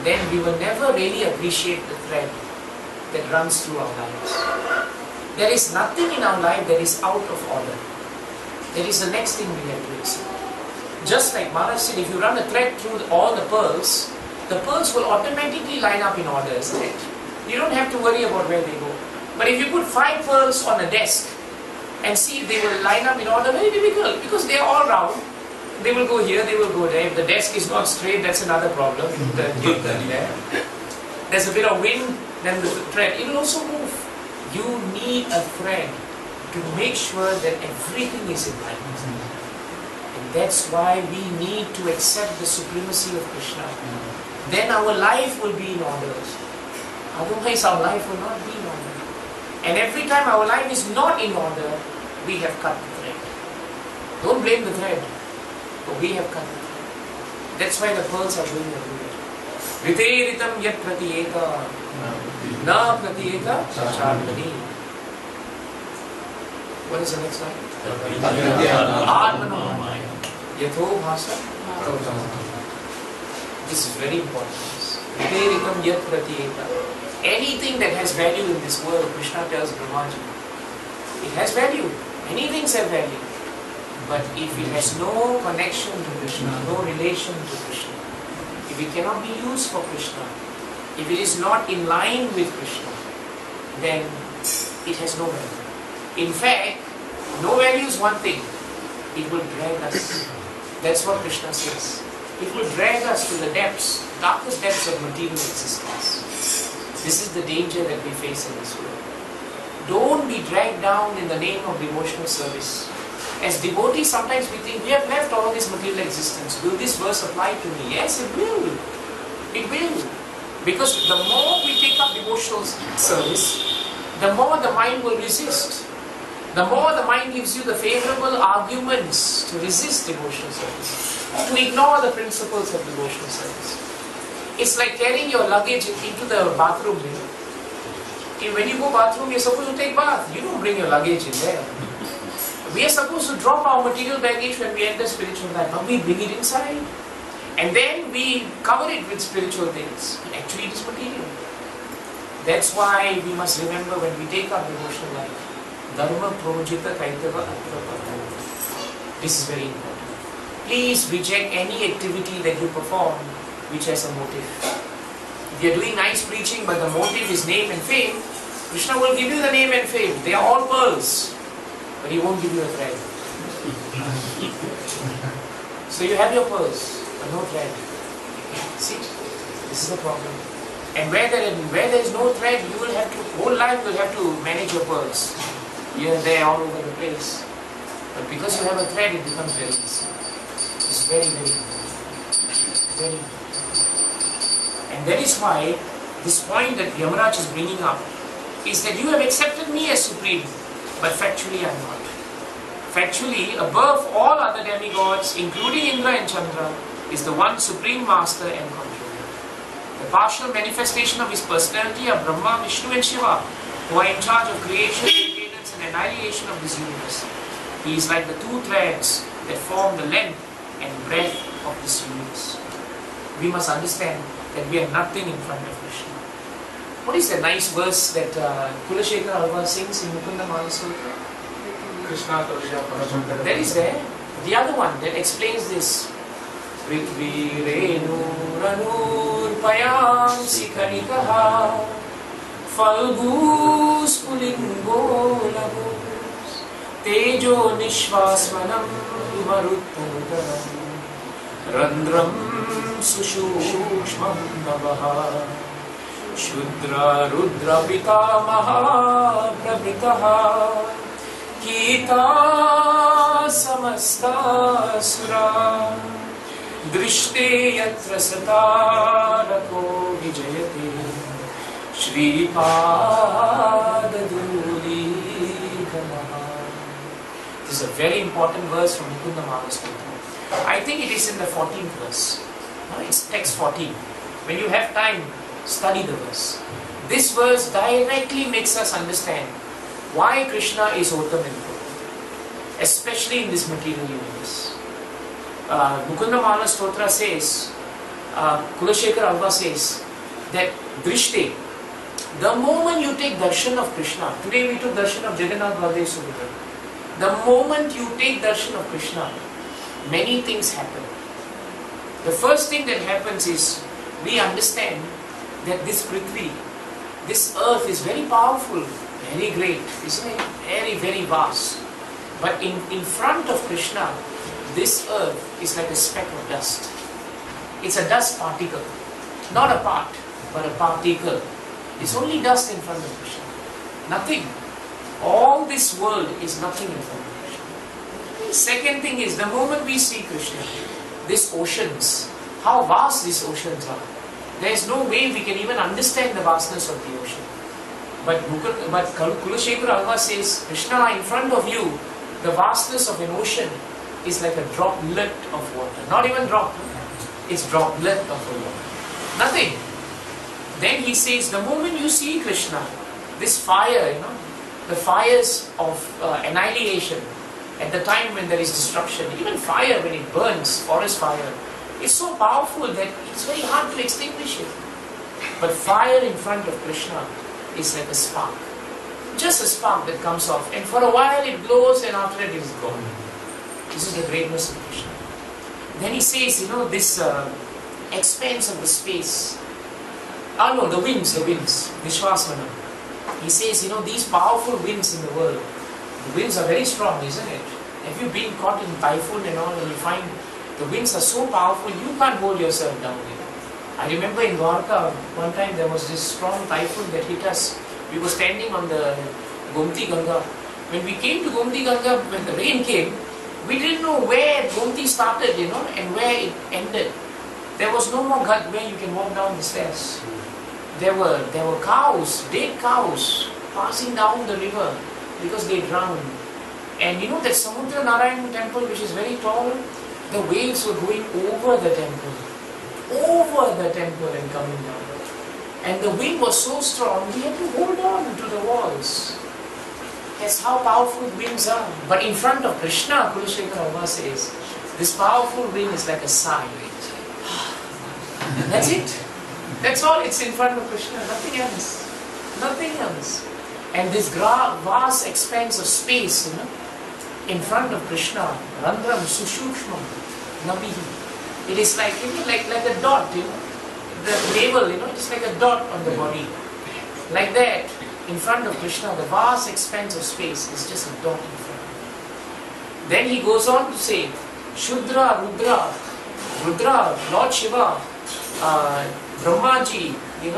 then we will never really appreciate the thread that runs through our lives. There is nothing in our life that is out of order. That is the next thing we have to accept. Just like Maharaj said, if you run a thread through all the pearls will automatically line up in order, isn't it? You don't have to worry about where they go. But if you put 5 pearls on a desk and see if they will line up in order, very difficult, because they are all round. They will go here, they will go there. If the desk is not straight, that's another problem. There's a bit of wind, then the thread, it will also move. You need a thread to make sure that everything is in line. And that's why we need to accept the supremacy of Krishna. Then our life will be in order. Otherwise our life will not be in order. And every time our life is not in order, we have cut the thread. Don't blame the thread. But we have cut it. That's why the pearls are doing the good. Ritéritam yat pratiyeta na pratiyeta charmani. What is the next line? Atmano yatho bhasa. This is very important. Ritéritam yat pratiyeta. Anything that has value in this world, Krishna tells Brahmaji, it has value. Many things have value. But if it has no connection to Krishna, no relation to Krishna, if it cannot be used for Krishna, if it is not in line with Krishna, then it has no value. In fact, no value is one thing. It will drag us. That's what Krishna says. It will drag us to the depths, darkest depths of material existence. This is the danger that we face in this world. Don't be dragged down in the name of devotional service. As devotees, sometimes we think, we have left all this material existence. Will this verse apply to me? Yes, it will. It will. Because the more we take up devotional service, the more the mind will resist. The more the mind gives you the favorable arguments to resist devotional service, to ignore the principles of devotional service. It's like carrying your luggage into the bathroom. When you go bathroom, you're supposed to take bath. You don't bring your luggage in there. We are supposed to drop our material baggage when we enter spiritual life. Now we bring it inside. And then we cover it with spiritual things. But actually it is material. That's why we must remember when we take up devotional life. Dharma projita kaitava atrapata. This is very important. Please reject any activity that you perform which has a motive. If you are doing nice preaching but the motive is name and fame, Krishna will give you the name and fame. They are all pearls. But he won't give you a thread. So you have your pearls, but no thread. See, this is the problem. And where there is no thread, you will have to, whole life you will have to manage your pearls. Here and there, all over the place. But because you have a thread, it becomes very easy. It's very, very important. Very important. And that is why this point that Yamaraj is bringing up is that you have accepted me as supreme. But factually I am not. Factually, above all other demigods, including Indra and Chandra, is the one supreme master and controller. The partial manifestation of his personality are Brahma, Vishnu and Shiva, who are in charge of creation, maintenance and annihilation of this universe. He is like the two threads that form the length and breadth of this universe. We must understand that we are nothing in front of Krishna. What is the nice verse that Kulashekar Alva sings in Mukunda Manasutra? Krishna Karusha Paramahansa. That is there. The other one that explains this. Prithvi Renu Ranur Payam Sikarikaha Falgus pulingo labus Tejo nishvasmanam maruttanutaram Randram sushushmam navaha Shudra rudra pitamaha prabhitaha Kita samasta sura Drishte yatra satarako vijayate Shripadaduli kamaha. This is a very important verse from Mukunda Maharashtra. I think it is in the 14th verse. It's text 14. When you have time, study the verse. This verse directly makes us understand why Krishna is Uttam and Prabhu, especially in this material universe. Mukunda Maharashtra says, Kulashekar Alva says that Drishte, the moment you take darshan of Krishna, today we took darshan of Jagannath Baladev Subhadra. The moment you take darshan of Krishna, many things happen. The first thing that happens is we understand that this Prithvi, this earth is very powerful, very great, isn't it? Very, very vast. But in front of Krishna, this earth is like a speck of dust. It's a dust particle, not a part, but a particle. It's only dust in front of Krishna. Nothing. All this world is nothing in front of Krishna. The second thing is, the moment we see Krishna, these oceans, how vast these oceans are. There is no way we can even understand the vastness of the ocean. But Kulashekar Alva says, Krishna, in front of you, the vastness of an ocean is like a droplet of water. Not even drop, it's droplet of water. Nothing. Then he says, the moment you see Krishna, this fire, the fires of annihilation, at the time when there is destruction, even fire when it burns, forest fire, it's so powerful that it's very hard to extinguish it. But fire in front of Krishna is like a spark. Just a spark that comes off, and for a while it glows, and after it is gone. This is the greatness of Krishna. Then he says, this expanse of the space. The winds, Vishwasmanam. He says, these powerful winds in the world, the winds are very strong, isn't it? Have you been caught in typhoon and all, and you find the winds are so powerful, you can't hold yourself down. I remember in Dwarka, one time there was this strong typhoon that hit us. We were standing on the Gomti Ganga. When we came to Gomti Ganga, when the rain came, we didn't know where Gomti started, and where it ended. There was no more gut where you can walk down the stairs. There were cows, dead cows, passing down the river because they drowned. And that Samudra Narayan temple, which is very tall, the waves were going over the temple and coming down. And the wind was so strong, we had to hold on to the walls. That's how powerful winds are. But in front of Krishna, Kulashekar Alva says, this powerful wind is like a sigh. That's it. That's all. It's in front of Krishna. Nothing else. Nothing else. And this vast expanse of space, in front of Krishna, Randram Sushukshmam Nabihi. It is like like a dot, the navel, it's like a dot on the body. Like that, in front of Krishna, the vast expanse of space is just a dot in front. Then he goes on to say, Shudra, Rudra, Lord Shiva, Brahmaji, the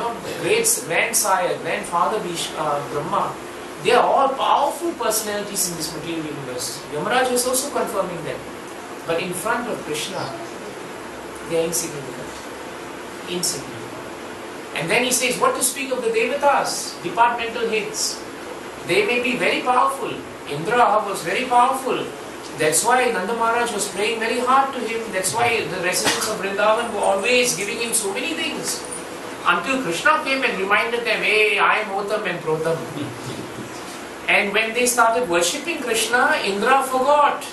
great grandsire, grandfather Brahma, they are all powerful personalities in this material universe. Yamaraj is also confirming them. But in front of Krishna, they are insignificant. And then he says, what to speak of the Devatas, departmental heads? They may be very powerful. Indra was very powerful. That's why Nanda Maharaj was praying very hard to him. That's why the residents of Vrindavan were always giving him so many things. Until Krishna came and reminded them, hey, I am Uttam and Protam. And when they started worshipping Krishna, Indra forgot.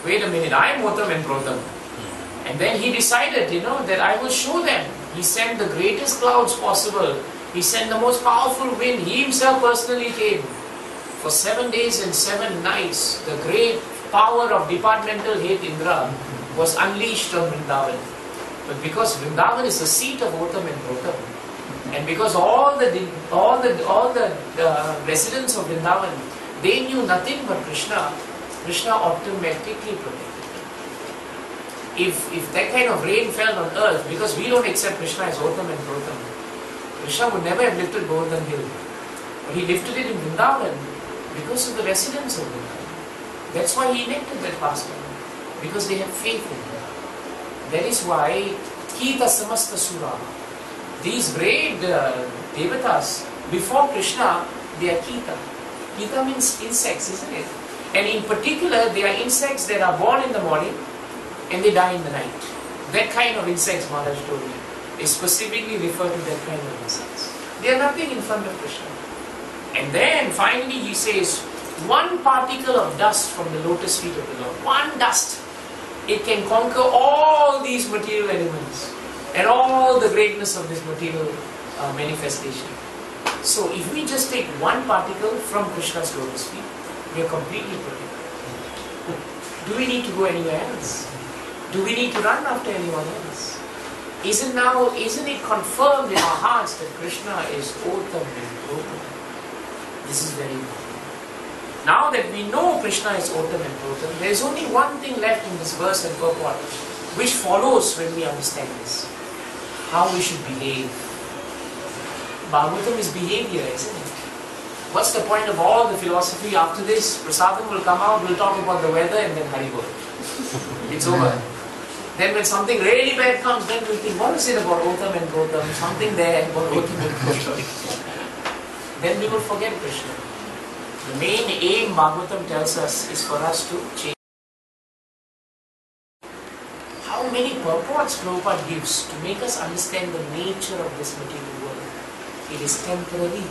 Wait a minute, I am Uttam and Protam. And then he decided, that I will show them. He sent the greatest clouds possible. He sent the most powerful wind. He himself personally came. For 7 days and 7 nights, the great power of departmental head Indra was unleashed on Vrindavan. But because Vrindavan is the seat of Uttam and Protam, And because all the residents of Vrindavan, they knew nothing but Krishna, Krishna automatically protected. If that kind of rain fell on earth, because we don't accept Krishna as Ottam and Protam, Krishna would never have lifted Govardhan Hill. But he lifted it in Vrindavan because of the residents of Vrindavan. That's why he enacted that pastime, because they had faith in him. That is why Kita Samasta Sura, these great devatas, before Krishna, they are Kita. Kita means insects, isn't it? And in particular, they are insects that are born in the morning and they die in the night. That kind of insects, Maharaj told me, they specifically refer to that kind of insects. They are nothing in front of Krishna. And then finally he says, one particle of dust from the lotus feet of the Lord, one dust, it can conquer all these material elements and all the greatness of this material manifestation. So if we just take one particle from Krishna's lotus feet, we are completely protected. Do we need to go anywhere else? Do we need to run after anyone else? Isn't it confirmed in our hearts that Krishna is Ottam and Protam? This is very important. Now that we know Krishna is Ottam and Protam, there is only one thing left in this verse and purport, which follows when we understand this. How we should behave. Bhagavatam is behavior, isn't it? What's the point of all the philosophy? After this, Prasadam will come out, we'll talk about the weather and then Haribol. It's over. Then when something really bad comes, then we'll think, what is it about Ottam and Protam? Something there about Ottam and Protam. Then we will forget Krishna. The main aim, Bhagavatam tells us, is for us to change. How many purports Prabhupada gives to make us understand the nature of this material world. It is temporary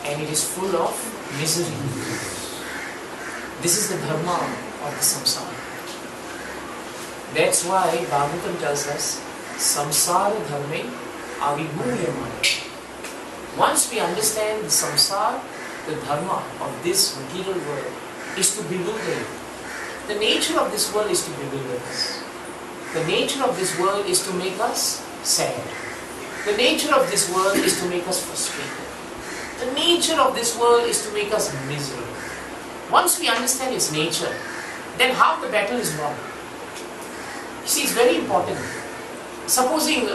and it is full of misery. This is the dharma of the samsara. That's why Bhagavatam tells us, samsara dharme avibhuryamana. Once we understand the samsara, the dharma of this material world is to bewilder you. The nature of this world is to bewilder us. The nature of this world is to make us sad. The nature of this world is to make us frustrated. The nature of this world is to make us miserable. Once we understand its nature, then half the battle is won. You see, it's very important. Supposing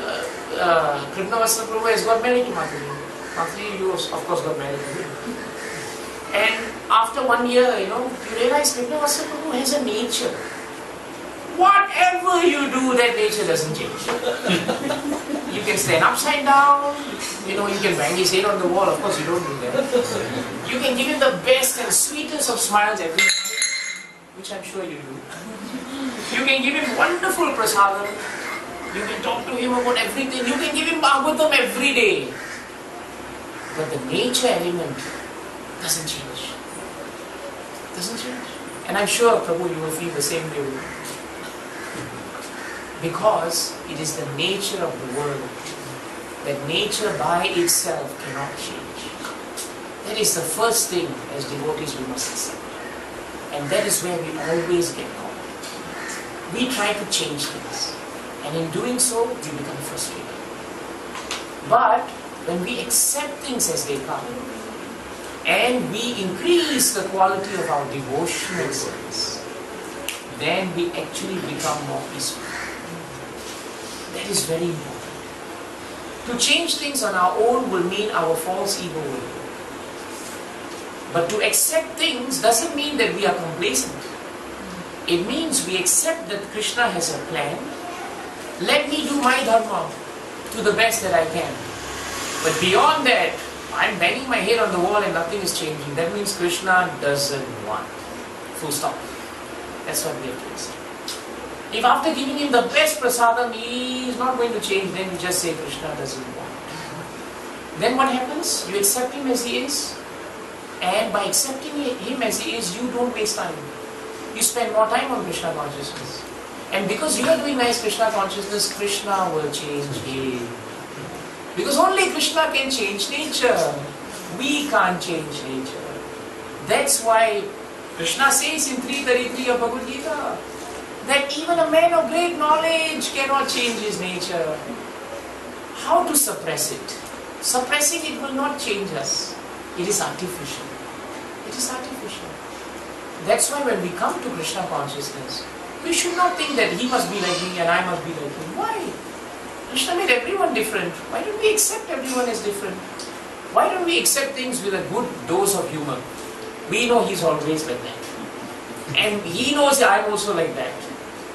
Krishna Prabhu has got married to Mataji. Mataji, you of course got married to him. And after 1 year, you realize Krishna Prabhu has a nature. Whatever you do, that nature doesn't change. You can stand upside down, you can bang his head on the wall. Of course, you don't do that. You can give him the best and sweetest of smiles every morning, which I'm sure you do. You can give him wonderful prasadam. You can talk to him about everything. You can give him Bhagavatam every day. But the nature element doesn't change. Doesn't change. And I'm sure, Prabhu, you will feel the same way. Because it is the nature of the world that nature by itself cannot change. That is the first thing as devotees we must accept. And that is where we always get caught. We try to change things. And in doing so, we become frustrated. But when we accept things as they come, and we increase the quality of our devotional service, then we actually become more peaceful. That is very important. To change things on our own will mean our false ego will grow. But to accept things doesn't mean that we are complacent. It means we accept that Krishna has a plan. Let me do my dharma to the best that I can. But beyond that, I'm banging my head on the wall and nothing is changing. That means Krishna doesn't want. Full stop. That's what we have to accept. If after giving him the best prasadam, he is not going to change, then you just say Krishna doesn't want. Then what happens? You accept him as he is. And by accepting him as he is, you don't waste time. You spend more time on Krishna consciousness. And because you are doing nice Krishna consciousness, Krishna will change him. Because only Krishna can change nature. We can't change nature. That's why Krishna says in 3:33 of Bhagavad Gita that even a man of great knowledge cannot change his nature. How to suppress it? Suppressing it will not change us. It is artificial. It is artificial. That's why when we come to Krishna consciousness, we should not think that he must be like me and I must be like him. Why? Krishna made everyone different. Why don't we accept everyone as different? Why don't we accept things with a good dose of humor? We know he's always like that. And he knows that I'm also like that.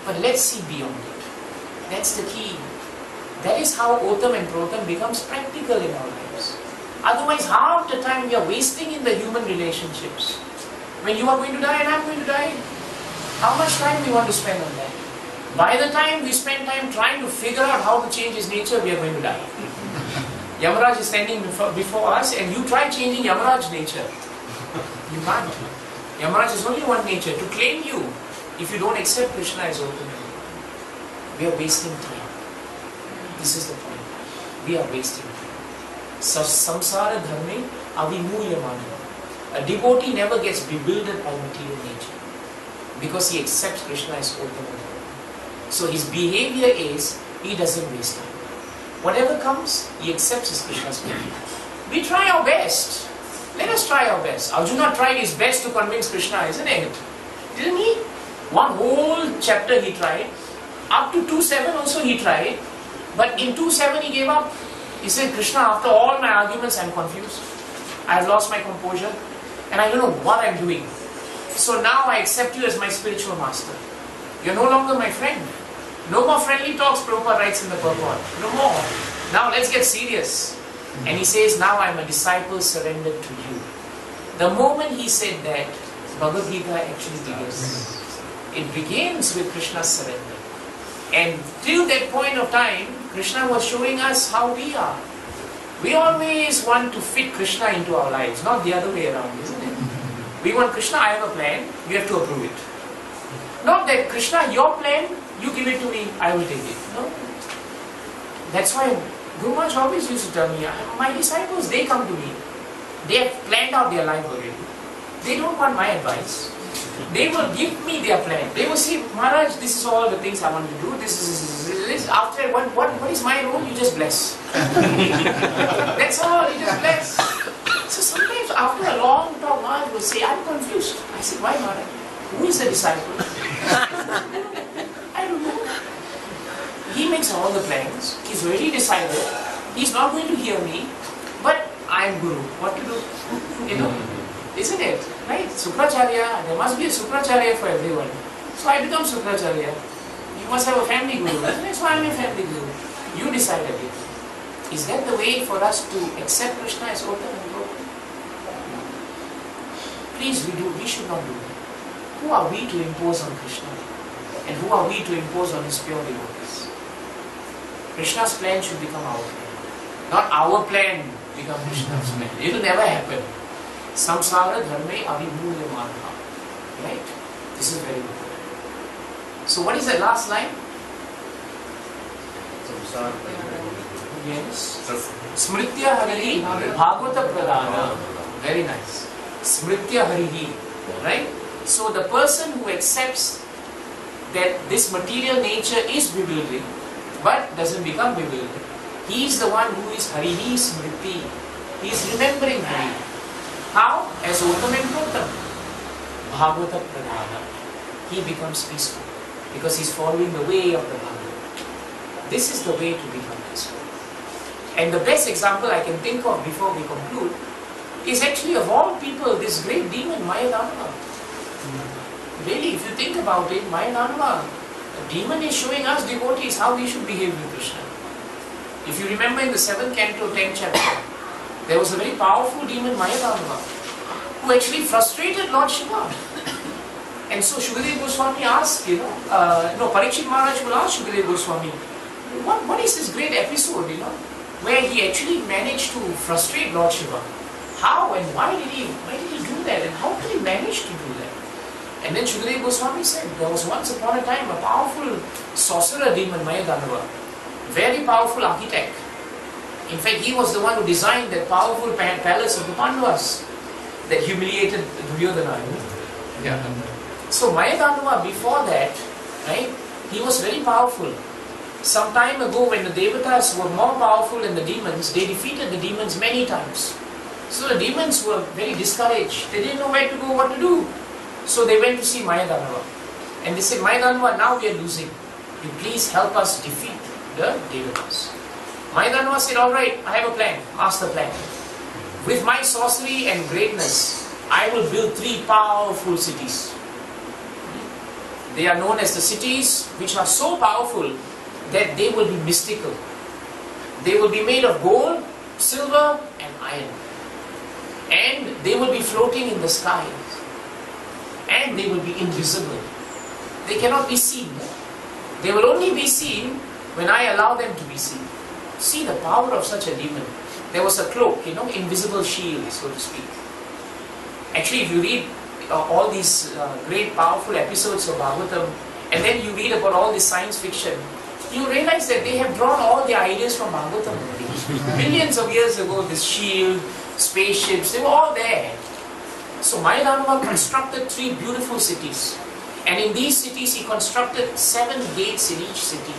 But let's see beyond it. That's the key. That is how Otam and Protam becomes practical in our lives. Otherwise, half the time we are wasting in the human relationships. When you are going to die and I'm going to die, how much time we want to spend on that? By the time we spend time trying to figure out how to change his nature, we are going to die. Yamaraj is standing before us and you try changing Yamaraj's nature. You can't. Yamaraj is only one nature. To claim you, if you don't accept Krishna as ultimate, we are wasting time. This is the point. We are wasting time. Samsara dharme avimuyamana. A devotee never gets bewildered by material nature because he accepts Krishna as ultimate. So his behavior is, he doesn't waste time. Whatever comes, he accepts his Krishna's behavior. We try our best. Let us try our best. Arjuna tried his best to convince Krishna, isn't it? Didn't he? One whole chapter he tried. Up to 2.7 also he tried. But in 2.7 he gave up. He said, Krishna, after all my arguments, I'm confused. I have lost my composure. And I don't know what I'm doing. So now I accept you as my spiritual master. You're no longer my friend. No more friendly talks, Prabhupada writes in the purport. No more. Now let's get serious. And he says, now I'm a disciple surrendered to you. The moment he said that, Bhagavad Gita actually begins. It begins with Krishna's surrender. And till that point of time, Krishna was showing us how we are. We always want to fit Krishna into our lives, not the other way around, isn't it? We want Krishna, I have a plan, you have to approve it. Not that Krishna, your plan, you give it to me, I will take it. No. That's why Guru Maharaj always used to tell me, my disciples, they come to me. They have planned out their life already. They don't want my advice. They will give me their plan. They will say, Maharaj, this is all the things I want to do. This. After, what is my role? You just bless. That's all, you just bless. So sometimes after a long talk, Maharaj will say, I'm confused. I said, why Maharaj? Who is the disciple? I don't know. He makes all the plans. He's already decided. He's not going to hear me. But I am Guru. What to do? You know? Isn't it? Right? Sukracharya. There must be a Sukracharya for everyone. So I become Sukracharya. You must have a family Guru. That's why I'm a family Guru. You decided it. Is that the way for us to accept Krishna as Otam and Protam? Please, we should not do that. Who are we to impose on Krishna? And who are we to impose on his pure devotees? Krishna's plan should become our plan. Not our plan become Krishna's plan. It will never happen. Samsara dharme avimulya manha. Right? This is very important. So what is the last line? Yes. Smritya harihi bhagavata pradana. Very nice. Smritya harihi. Right? So the person who accepts that this material nature is bewildering, but doesn't become bewildered, he is the one who is harihi smriti. He is remembering Hari. How? As Otam and Protam. Bhagavata pradana. He becomes peaceful because he is following the way of the Bhagavad. This is the way to become peaceful. And the best example I can think of before we conclude is actually of all people this great demon Mayadanava. Really, if you think about it, Mayadanava, the demon is showing us devotees how we should behave with Krishna. If you remember in the 7th canto, 10th chapter, there was a very powerful demon Mayadanava who actually frustrated Lord Shiva. And so Shukadeva Goswami asked, Parikshit Maharaj will ask Shukadeva Goswami, what is this great episode, where he actually managed to frustrate Lord Shiva? How and why did he do that, and how could he manage to do that? And then Shukadeva Goswami said, there was once upon a time a powerful sorcerer demon Mayadanava, very powerful architect. In fact, he was the one who designed that powerful palace of the Pandavas that humiliated Duryodhana. Yeah. So Mayadanava, before that, right, he was very powerful. Some time ago, when the Devatas were more powerful than the demons, they defeated the demons many times. So the demons were very discouraged. They didn't know where to go, what to do. So they went to see Mayadanava. And they said, Mayadanava, now we are losing. You please help us defeat the Devatas. Mayadanava said, alright, I have a plan. Master plan. With my sorcery and greatness, I will build 3 powerful cities. They are known as the cities which are so powerful that they will be mystical. They will be made of gold, silver and iron. And they will be floating in the sky. And they will be invisible. They cannot be seen. They will only be seen when I allow them to be seen. See the power of such a demon. There was a cloak, invisible shield, so to speak. Actually, if you read all these great powerful episodes of Bhagavatam, and then you read about all this science fiction, you realize that they have drawn all the ideas from Bhagavatam already. Millions of years ago, this shield, spaceships, they were all there. So Mayadanava constructed 3 beautiful cities. And in these cities, he constructed 7 gates in each city.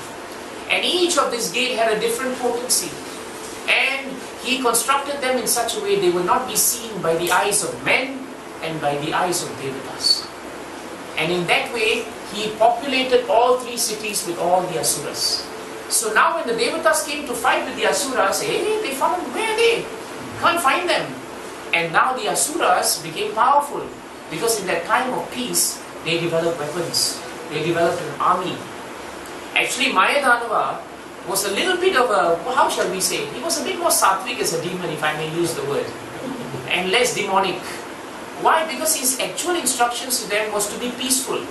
And each of this gate had a different potency. And he constructed them in such a way they will not be seen by the eyes of men and by the eyes of Devatas. And in that way, he populated all 3 cities with all the Asuras. So now when the Devatas came to fight with the Asuras, they found, where are they? Can't find them. And now the Asuras became powerful, because in that time of peace, they developed weapons. They developed an army. Actually, Mayadanava was a little bit of a, how shall we say, he was a bit more sattvic as a demon, if I may use the word, and less demonic. Why? Because his actual instructions to them was to be peaceful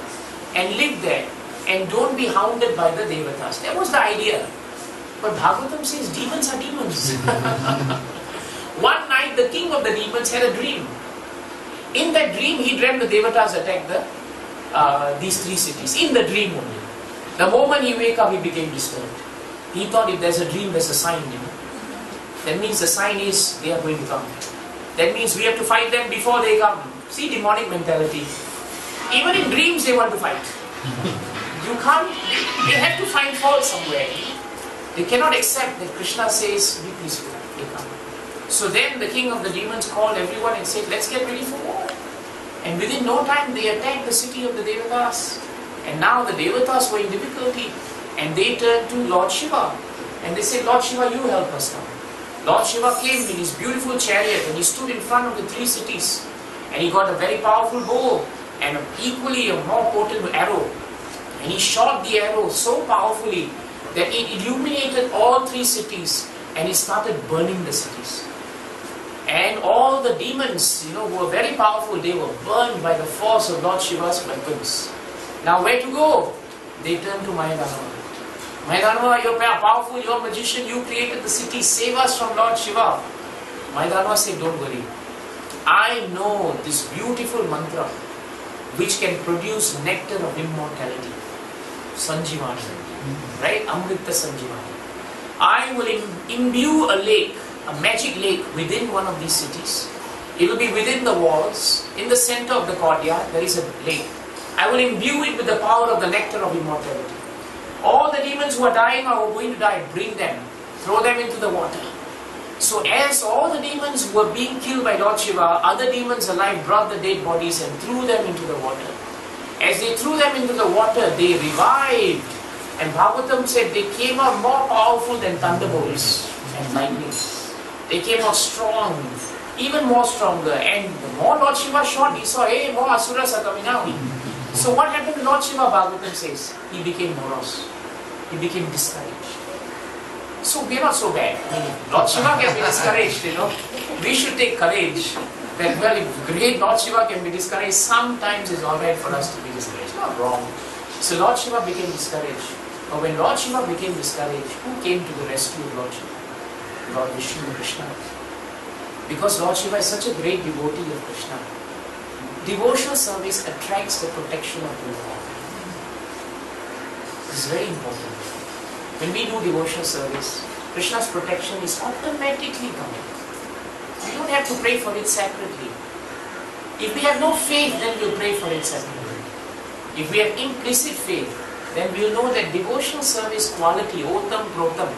and live there and don't be hounded by the Devatas. That was the idea. But Bhagavatam says demons are demons. One night the king of the demons had a dream. In that dream he dreamt the Devatas attacked these 3 cities. In the dream only. The moment he wake up, he became disturbed. He thought if there's a dream, there's a sign. That means the sign is they are going to come. That means we have to fight them before they come. See, demonic mentality. Even in dreams they want to fight. You can't, they have to find fault somewhere. They cannot accept that Krishna says, be peaceful, they come. So then the king of the demons called everyone and said, let's get ready for war. And within no time they attacked the city of the Devatas. And now the Devatas were in difficulty. And they turned to Lord Shiva. And they said, Lord Shiva, you help us now. Lord Shiva came in his beautiful chariot and he stood in front of the 3 cities. And he got a very powerful bow and equally a more potent arrow. And he shot the arrow so powerfully that it illuminated all 3 cities and he started burning the cities. And all the demons, who were very powerful, they were burned by the force of Lord Shiva's weapons. Now where to go? They turned to Mayadanava. Mayadanava, you're powerful, you're a magician, you created the city, save us from Lord Shiva. Mayadanava said, don't worry. I know this beautiful mantra which can produce nectar of immortality. Sanjivani. Right? Amrita Sanjivani. I will imbue a lake, a magic lake within one of these cities. It will be within the walls. In the center of the courtyard, there is a lake. I will imbue it with the power of the nectar of immortality. All the demons who are dying or going to die, bring them, throw them into the water. So as all the demons who were being killed by Lord Shiva, other demons alive brought the dead bodies and threw them into the water. As they threw them into the water, they revived. And Bhagavatam said they came out more powerful than thunderbolts and lightning. They came out strong, even more stronger. And the more Lord Shiva shot, he saw, hey, more asuras are coming out. So what happened to Lord Shiva, Bhagavatam says? He became morose. He became discouraged. So we are not so bad. I mean, Lord Shiva can be discouraged, We should take courage. That, well, if great Lord Shiva can be discouraged, sometimes it's alright for us to be discouraged. Not wrong. So Lord Shiva became discouraged. But when Lord Shiva became discouraged, who came to the rescue of Lord Shiva? Lord Vishnu Krishna. Because Lord Shiva is such a great devotee of Krishna. Devotional service attracts the protection of the Lord. This is very important. When we do devotional service, Krishna's protection is automatically coming. We don't have to pray for it separately. If we have no faith, then we'll pray for it separately. If we have implicit faith, then we'll know that devotional service quality, Otam Protam,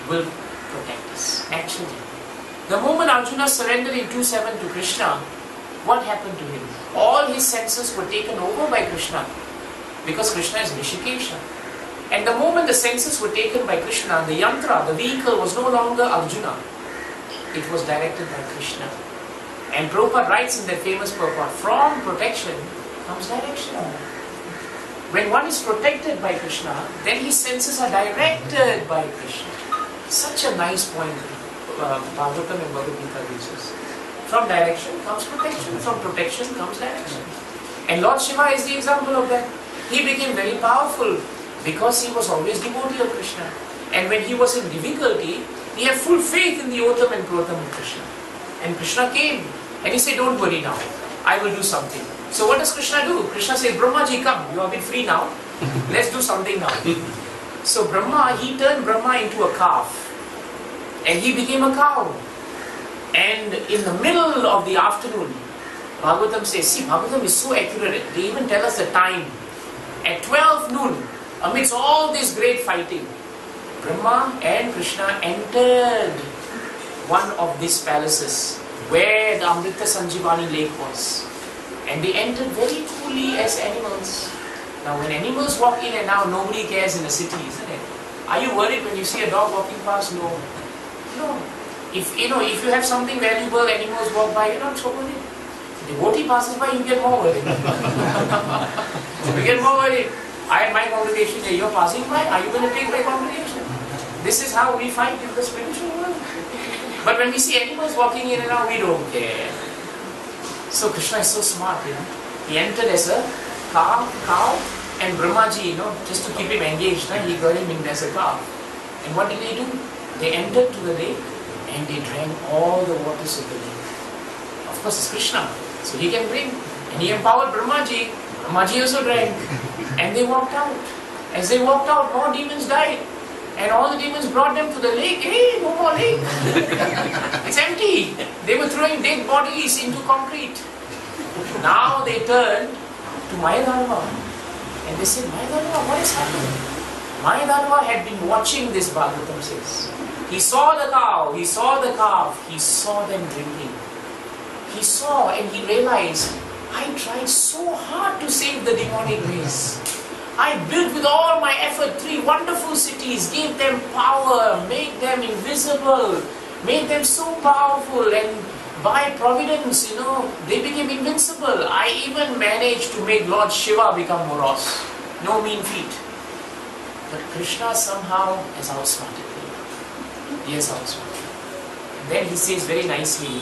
will protect us. Actually, the moment Arjuna surrendered in 2.7 to Krishna, what happened to him? All his senses were taken over by Krishna, because Krishna is Rishikesha. And the moment the senses were taken by Krishna, the yantra, the vehicle, was no longer Arjuna. It was directed by Krishna. And Prabhupada writes in that famous purport, from protection comes direction. When one is protected by Krishna, then his senses are directed by Krishna. Such a nice point Bhagavatam and Bhagavad Gita gives us. From direction comes protection, from protection comes direction. And Lord Shiva is the example of that. He became very powerful because he was always devotee of Krishna. And when he was in difficulty, he had full faith in the Otam and Protam of Krishna. And Krishna came and he said, don't worry now, I will do something. So what does Krishna do? Krishna says, Brahmaji, come, you have been free now, let's do something now. So Brahma, he turned Brahma into a calf and he became a cow. And in the middle of the afternoon, Bhagavatam says, see, Bhagavatam is so accurate, they even tell us the time. At 12 noon, amidst all this great fighting, Brahma and Krishna entered one of these palaces where the Amrita Sanjivani lake was. And they entered very coolly as animals. Now when animals walk in and now nobody cares in the city, isn't it? Are you worried when you see a dog walking past? No. No. If you have something valuable, animals walk by, you're not so worried. Devotee passes by, you get more worried. You get more worried. I had my congregation here, you're passing by, are you going to take my congregation? This is how we fight in the spiritual world. But when we see animals walking in and out, we don't care. So Krishna is so smart, He entered as a cow, and Brahmaji, just to keep him engaged, he got him in as a calf. And what did they do? They entered to the lake and they drank all the waters of the lake. Of course, it's Krishna, so he can drink. And he empowered Brahmaji. Brahmaji also drank. And they walked out. As they walked out, more demons died. And all the demons brought them to the lake. Hey, no more lake. It's empty. They were throwing dead bodies into concrete. Now they turned to Mayadharma. And they said, Mayadharma, what is happening? Mayadharma had been watching this, Bhagavatam says. He saw the cow, he saw the calf, he saw them drinking. He saw and he realized, I tried so hard to save the demonic race. I built with all my effort 3 wonderful cities, gave them power, made them invisible, made them so powerful, and by providence, they became invincible. I even managed to make Lord Shiva become morose. No mean feat. But Krishna somehow has outsmarted me. He has outsmarted. Then he says very nicely,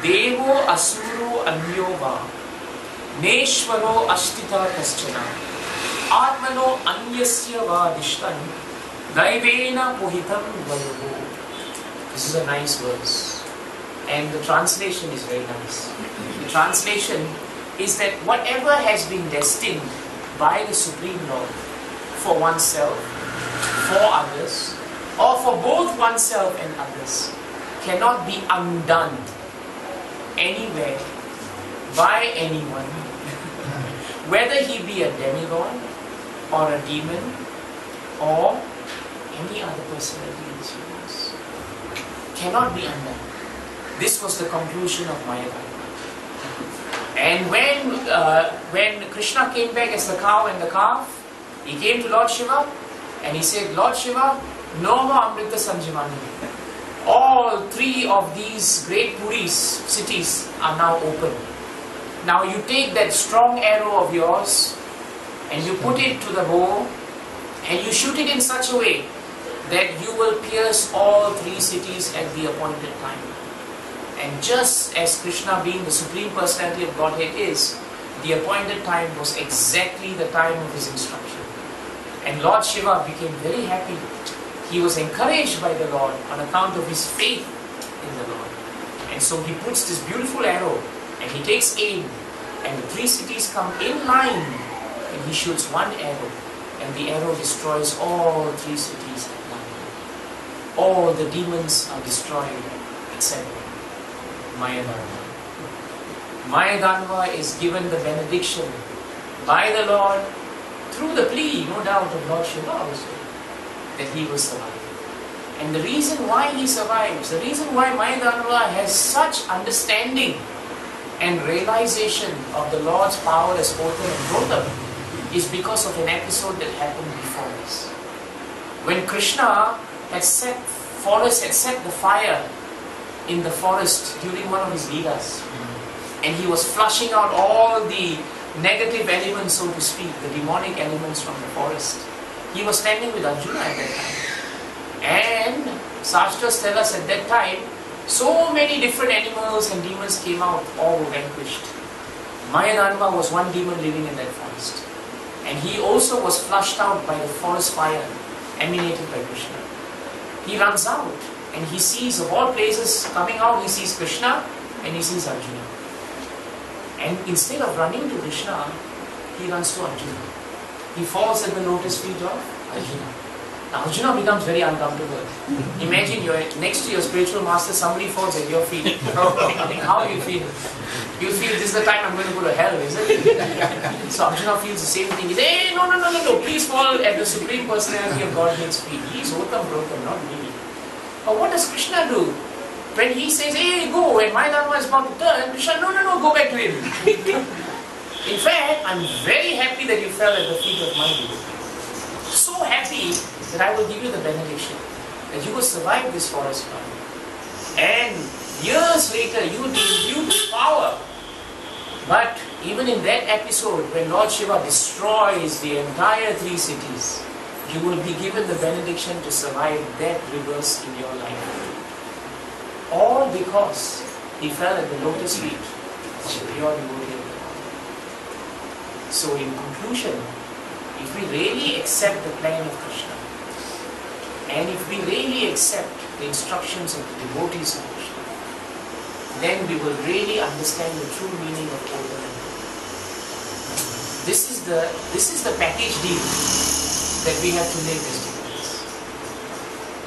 Devo asuro anyova, Neshvaro ashtita kaschana, Atmano anyasya va dishtan, Daivena pohitam vayogo. This is a nice verse. And the translation is very nice. The translation is that whatever has been destined by the Supreme Lord for oneself, for others, or for both oneself and others, cannot be undone anywhere by anyone, whether he be a demigod or a demon or any other personality in this universe. Cannot be undone. This was the conclusion of Mayadharma. And when Krishna came back as the cow and the calf, he came to Lord Shiva and he said, Lord Shiva, no more Amrita Sanjivani. All 3 of these great Puris, cities, are now open. Now you take that strong arrow of yours and you put it to the bow and you shoot it in such a way that you will pierce all 3 cities at the appointed time. And just as Krishna, being the Supreme Personality of Godhead, is, the appointed time was exactly the time of his instruction. And Lord Shiva became very happy. He was encouraged by the Lord on account of his faith in the Lord. And so he puts this beautiful arrow and he takes aim, and the 3 cities come in line, and he shoots one arrow, and the arrow destroys all 3 cities at one time. All the demons are destroyed except Mayadharma. Mayadharma is given the benediction by the Lord through the plea, no doubt, of Lord Shiva also, that he will survive. And the reason why he survives, the reason why Mayadanava has such understanding and realization of the Lord's power as Potam and Rotam is because of an episode that happened before this. When Krishna had set the fire in the forest during one of his leelas, and he was flushing out all the negative elements, so to speak, the demonic elements from the forest. He was standing with Arjuna at that time. And Shastras tell us at that time, so many different animals and demons came out, all were vanquished. Mayadanava was one demon living in that forest. And he also was flushed out by the forest fire emanated by Krishna. He runs out and he sees, of all places coming out, he sees Krishna and he sees Arjuna. And instead of running to Krishna, he runs to Arjuna. He falls at the lotus feet of Arjuna. Now Arjuna becomes very uncomfortable. Imagine you're next to your spiritual master, somebody falls at your feet. How do you feel? You feel this is the time I'm going to go to hell, isn't it? So Arjuna feels the same thing. He says, hey, no, please fall at the Supreme Personality of Godhead's feet. He's Otam Brotam, not me. But what does Krishna do? When he says, hey, go, and Mayadanava is about to turn, Krishna, no, go back to him. In fact, I'm very happy that you fell at the feet of my Guru. So happy that I will give you the benediction, that you will survive this forest fire. And years later, you will be imbued with power. But even in that episode, when Lord Shiva destroys the entire 3 cities, you will be given the benediction to survive that reverse in your life. All because he fell at the lotus feet of the pure devotee of the Lord. So in conclusion, if we really accept the plan of Krishna, and if we really accept the instructions of the devotees of Krishna, then we will really understand the true meaning of Potam. This is the package deal that we have to live as devotees.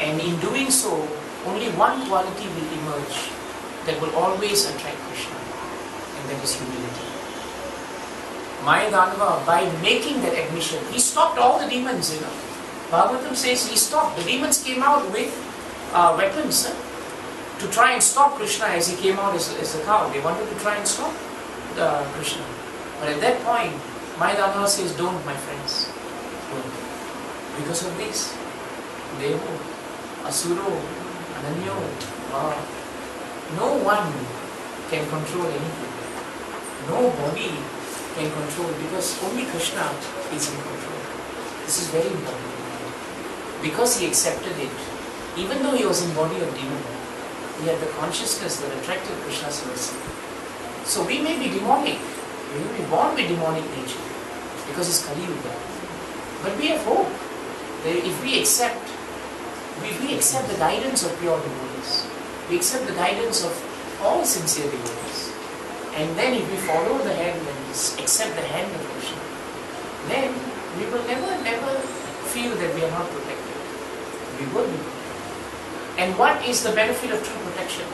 And in doing so, only one quality will emerge that will always attract Krishna, and that is humility. Mayadanava, by making that admission, he stopped all the demons, Bhagavatam says he stopped. The demons came out with weapons to try and stop Krishna as he came out as a cow. They wanted to try and stop Krishna. But at that point, Mayadanava says, don't, my friends. Don't. Because of this, Devo, Asuro, Ananyo, no one can control anything. No body can control, because only Krishna is in control. This is very important. Because he accepted it, even though he was in body of demon, he had the consciousness that attracted Krishna's mercy. So we may be demonic, we may be born with demonic nature, because it's Kali Yuga. But we have hope. If we accept the guidance of pure devotees, we accept the guidance of all sincere devotees, and then if we follow the hand and accept the hand of Krishna, then we will never feel that we are not protected. We will be protected. And what is the benefit of true protection?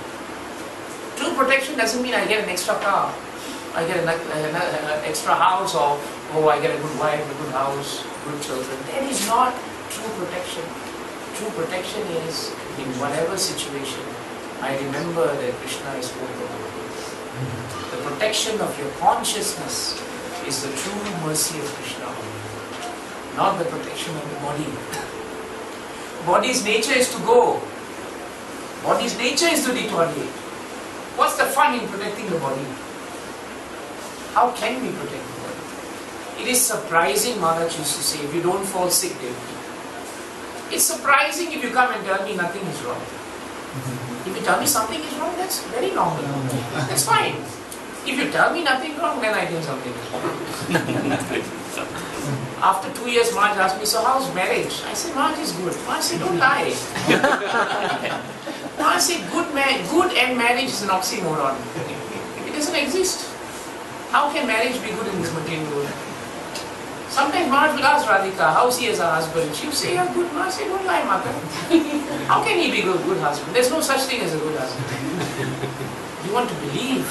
True protection doesn't mean I get an extra car, I get an extra house, or I get a good wife, a good house, good children. That is not true protection. True protection is, in whatever situation, I remember that Krishna is Potam. The protection of your consciousness is the true mercy of Krishna, not the protection of the body. Body's nature is to go. Body's nature is to deteriorate. What's the fun in protecting the body? How can we protect the body? It is surprising, Maharaj used to say, if you don't fall sick, Devaki. It's surprising if you come and tell me nothing is wrong. If you tell me something is wrong, that's very normal. That's fine. If you tell me nothing wrong, then I think something is wrong. After 2 years, Maharaj asked me, so how's marriage? I said, Maharaj is good. Maharaj said, don't lie. Maharaj said, good and marriage is an oxymoron. It doesn't exist. How can marriage be good in this material world? Sometimes Maharaj will ask Radhika, how's he as a husband? She will say, yeah, good. Maharaj said, don't lie, Mata. How can he be a good husband? There's no such thing as a good husband. You want to believe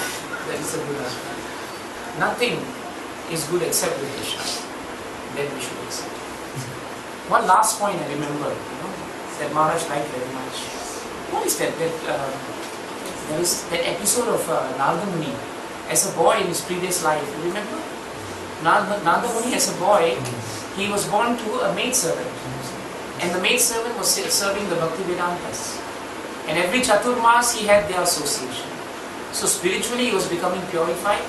that it's a good husband. Nothing is good except with Krishna. then we should accept. One last point I remember, that Maharaj liked very much. What is that? There is that episode of Narada Muni as a boy in his previous life. You remember? Narada Muni as a boy, he was born to a maidservant. And the maidservant was serving the Bhakti Vedantas. And every Chaturmas he had their association. So spiritually he was becoming purified,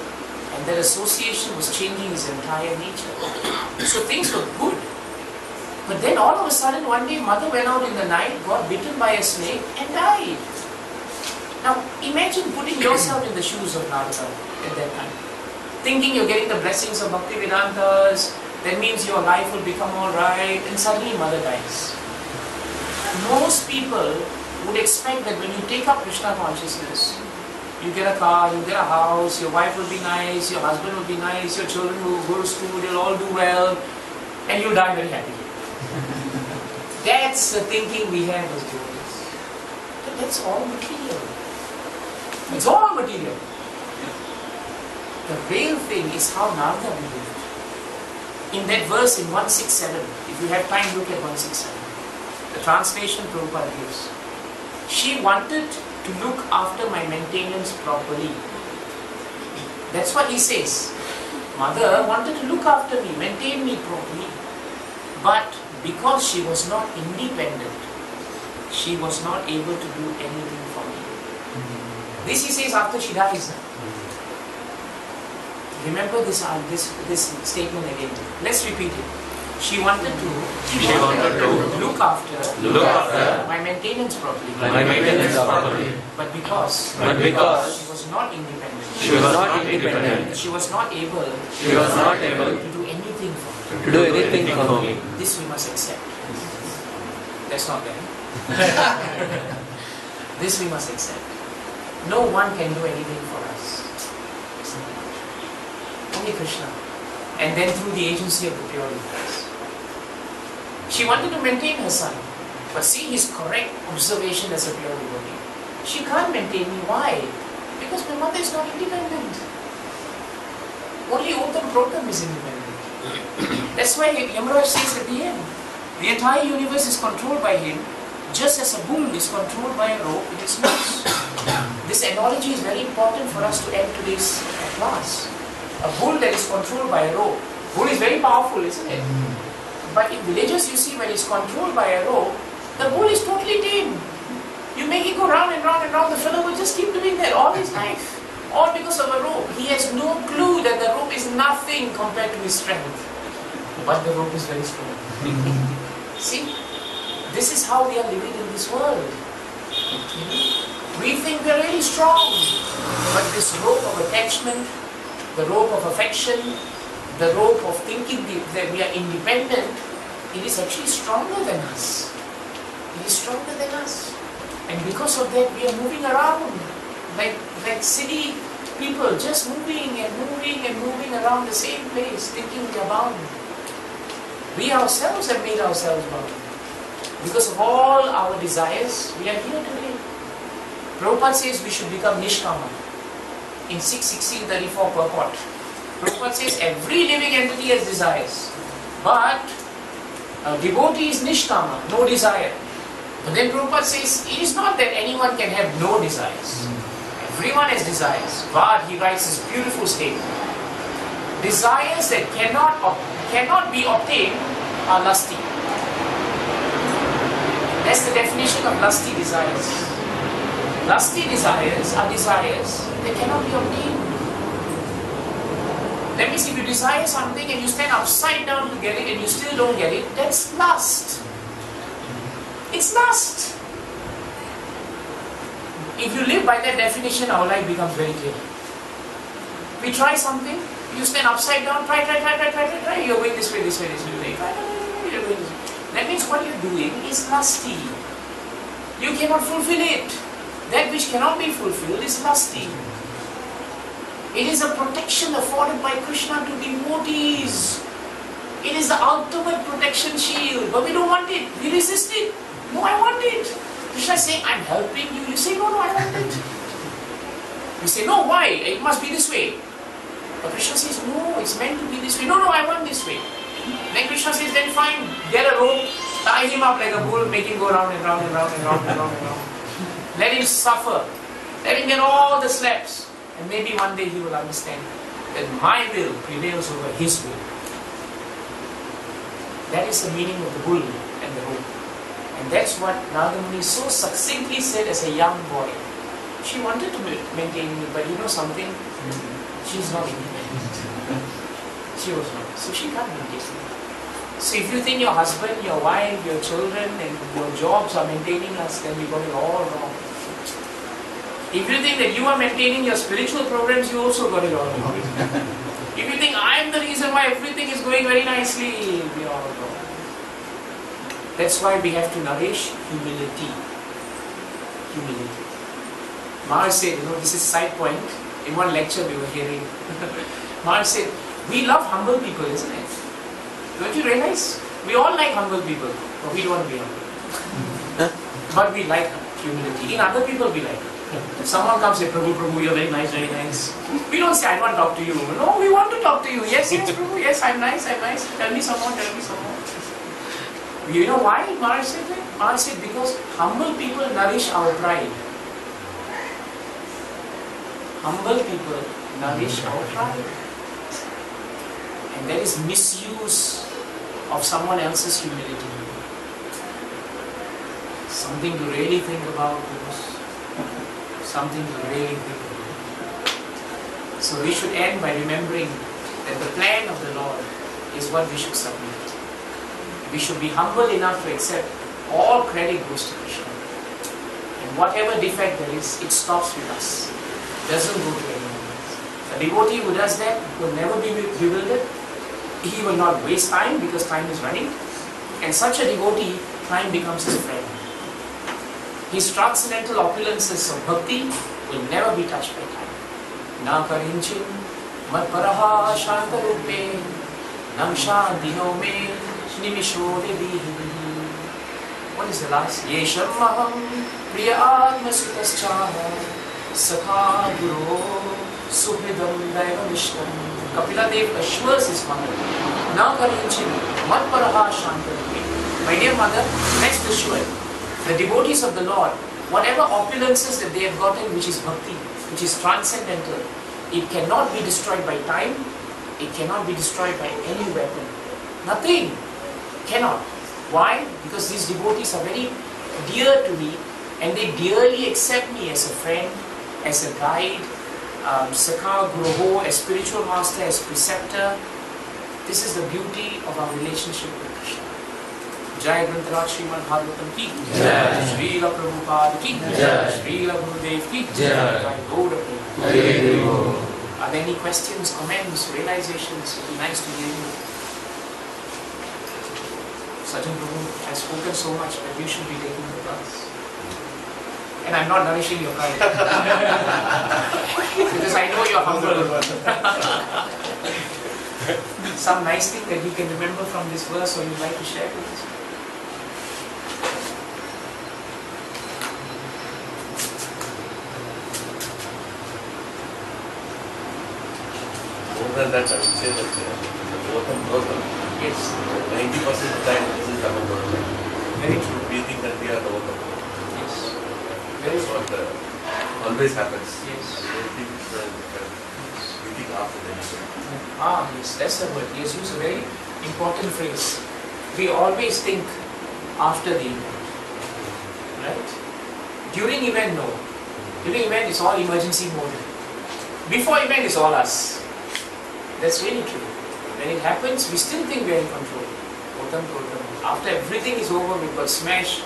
and that association was changing his entire nature. So things were good. But then all of a sudden one day mother went out in the night, got bitten by a snake and died. Now imagine putting yourself in the shoes of Narada at that time. Thinking you're getting the blessings of Bhakti Vedantas, that means your life will become alright, and suddenly mother dies. Most people would expect that when you take up Krishna consciousness, you get a car, you get a house, your wife will be nice, your husband will be nice, your children will go to school, they'll all do well, and you'll die very happily. That's the thinking we have as devotees. But that's all material. It's all material. The real thing is how Narada behaved. In that verse in 167, if you have time, look at 167. The translation Prabhupada gives. She wanted to look after my maintenance properly. That's what he says. Mother wanted to look after me, maintain me properly. But because she was not independent, she was not able to do anything for me. This he says after she dies. Remember this statement again. Let's repeat it. She wanted to look after my maintenance properly. But because she was not independent, she was not able to do anything for me. This we must accept. That's not there. This we must accept. No one can do anything for us. Only Krishna. And then through the agency of the pure devotees. She wanted to maintain her son. But see his correct observation as a pure devotee. She can't maintain me. Why? Because my mother is not independent. Only Uttam Protam is independent. That's why Yamaraj says at the end, the entire universe is controlled by him, just as a bull is controlled by a rope in its nose. This analogy is very important for us to end today's class. A bull that is controlled by a rope. Bull is very powerful, isn't it? But in villages you see when it's controlled by a rope, the bull is totally tame. You make it go round and round and round, the fellow will just keep doing that all his life. All because of a rope. He has no clue that the rope is nothing compared to his strength. But the rope is very strong. See? This is how we are living in this world. We think we're really strong. But this rope of attachment, the rope of affection, the rope of thinking that we are independent, it is actually stronger than us. It is stronger than us. And because of that, we are moving around like silly people, just moving and moving and moving around the same place, thinking we are bound. We ourselves have made ourselves bound. Because of all our desires, we are here today. Prabhupada says we should become Nishkama. In 6.16.34 purport. Prabhupada says every living entity has desires. But a devotee is Nishkama, no desire. But then Prabhupada says it is not that anyone can have no desires. Everyone has desires. But he writes this beautiful statement. Desires that cannot be obtained are lusty. That's the definition of lusty desires. Lusty desires are desires that cannot be obtained. That means if you desire something and you stand upside down to get it and you still don't get it, that's lust. It's lust. If you live by that definition, our life becomes very clear. We try something, you stand upside down, try, you're going this way, you're going this way. That means what you're doing is lusty. You cannot fulfill it. That which cannot be fulfilled is lusty. It is a protection afforded by Krishna to devotees. It is the ultimate protection shield. But we don't want it. We resist it. No, I want it. Krishna is saying, I'm helping you. You say, no, I want it. You say, no, why? It must be this way. But Krishna says, no, it's meant to be this way. No, I want this way. Krishna says, then fine, get a rope, tie him up like a bull, make him go round and round and round and round and round and round. Let him suffer. Let him get all the slaps. And maybe one day he will understand that my will prevails over his will. That is the meaning of the bull and the rope. And that's what Nagamuni so succinctly said as a young boy. She wanted to maintain me, but you know something? She's not independent. She was not. So she can't maintain me. So if you think your husband, your wife, your children and your jobs are maintaining us, then we got it all wrong. If you think that you are maintaining your spiritual programs, you also got it all wrong. If you think I am the reason why everything is going very nicely, we are all wrong. That's why we have to nourish humility. Humility. Maharaj said, this is side point. In one lecture we were hearing. Maharaj said, we love humble people, isn't it? Don't you realize? We all like humble people, but we don't want to be humble. But we like humility. In other people we like it. If someone comes and say, Prabhu, you're very nice, very nice. We don't say, I don't want to talk to you. No, we want to talk to you. Yes, Prabhu, yes, I'm nice. Tell me some more, tell me some more. You know why Maharaj said that? Maharaj said, because humble people nourish our pride. Humble people nourish our pride. And there is misuse of someone else's humility. Something to really think about. Something to really think about. So we should end by remembering that the plan of the Lord is what we should submit. We should be humble enough to accept all credit goes to Krishna. And whatever defect there is, it stops with us. It doesn't go to anyone else. A devotee who does that will never be bewildered. He will not waste time because time is running. And such a devotee, time becomes his friend. His transcendental opulences of bhakti will never be touched by time. Na karinchin mat paraha shanta rupe nam shantino me nimisho devihi. What is the last? H.H.Maham priya atma sutaschaha sakha guru suhridam daiva vishtam. Kapila Dev assures his mother, na karinchin mat paraha shanta rupe. My dear mother, rest assured, the devotees of the Lord, whatever opulences that they have gotten, which is bhakti, which is transcendental, it cannot be destroyed by time, it cannot be destroyed by any weapon. Nothing. Cannot. Why? Because these devotees are very dear to me and they dearly accept me as a friend, as a guide, Sakha Guruho, as spiritual master, as preceptor. This is the beauty of our relationship with Krishna. Jai Grantaraj Srimad Bhagavatam ki Jai, Srila Prabhupada ki Jai, Srila Gurudev ki Jai, Jai Gaura Prabhu. Are there any questions, comments, realizations? It would be nice to hear you. Sajjan Prabhu has spoken so much that you should be taking the class. And I'm not nourishing your pride. Because I know you're humble. Some nice thing that you can remember from this verse or you'd like to share with us? More than that, I would say that the yes, 90% of the time this is our problem. Very true. We think that we are the overcome. Yes. That's what always happens. Yes. We think after the event. Yes, that's the word. He has used a very important phrase. We always think after the event. Right? During event, no. During event, it's all emergency mode. Before event, it's all us. That's really true. When it happens, we still think we are in control. Otam Protam. After everything is over, we've got smash.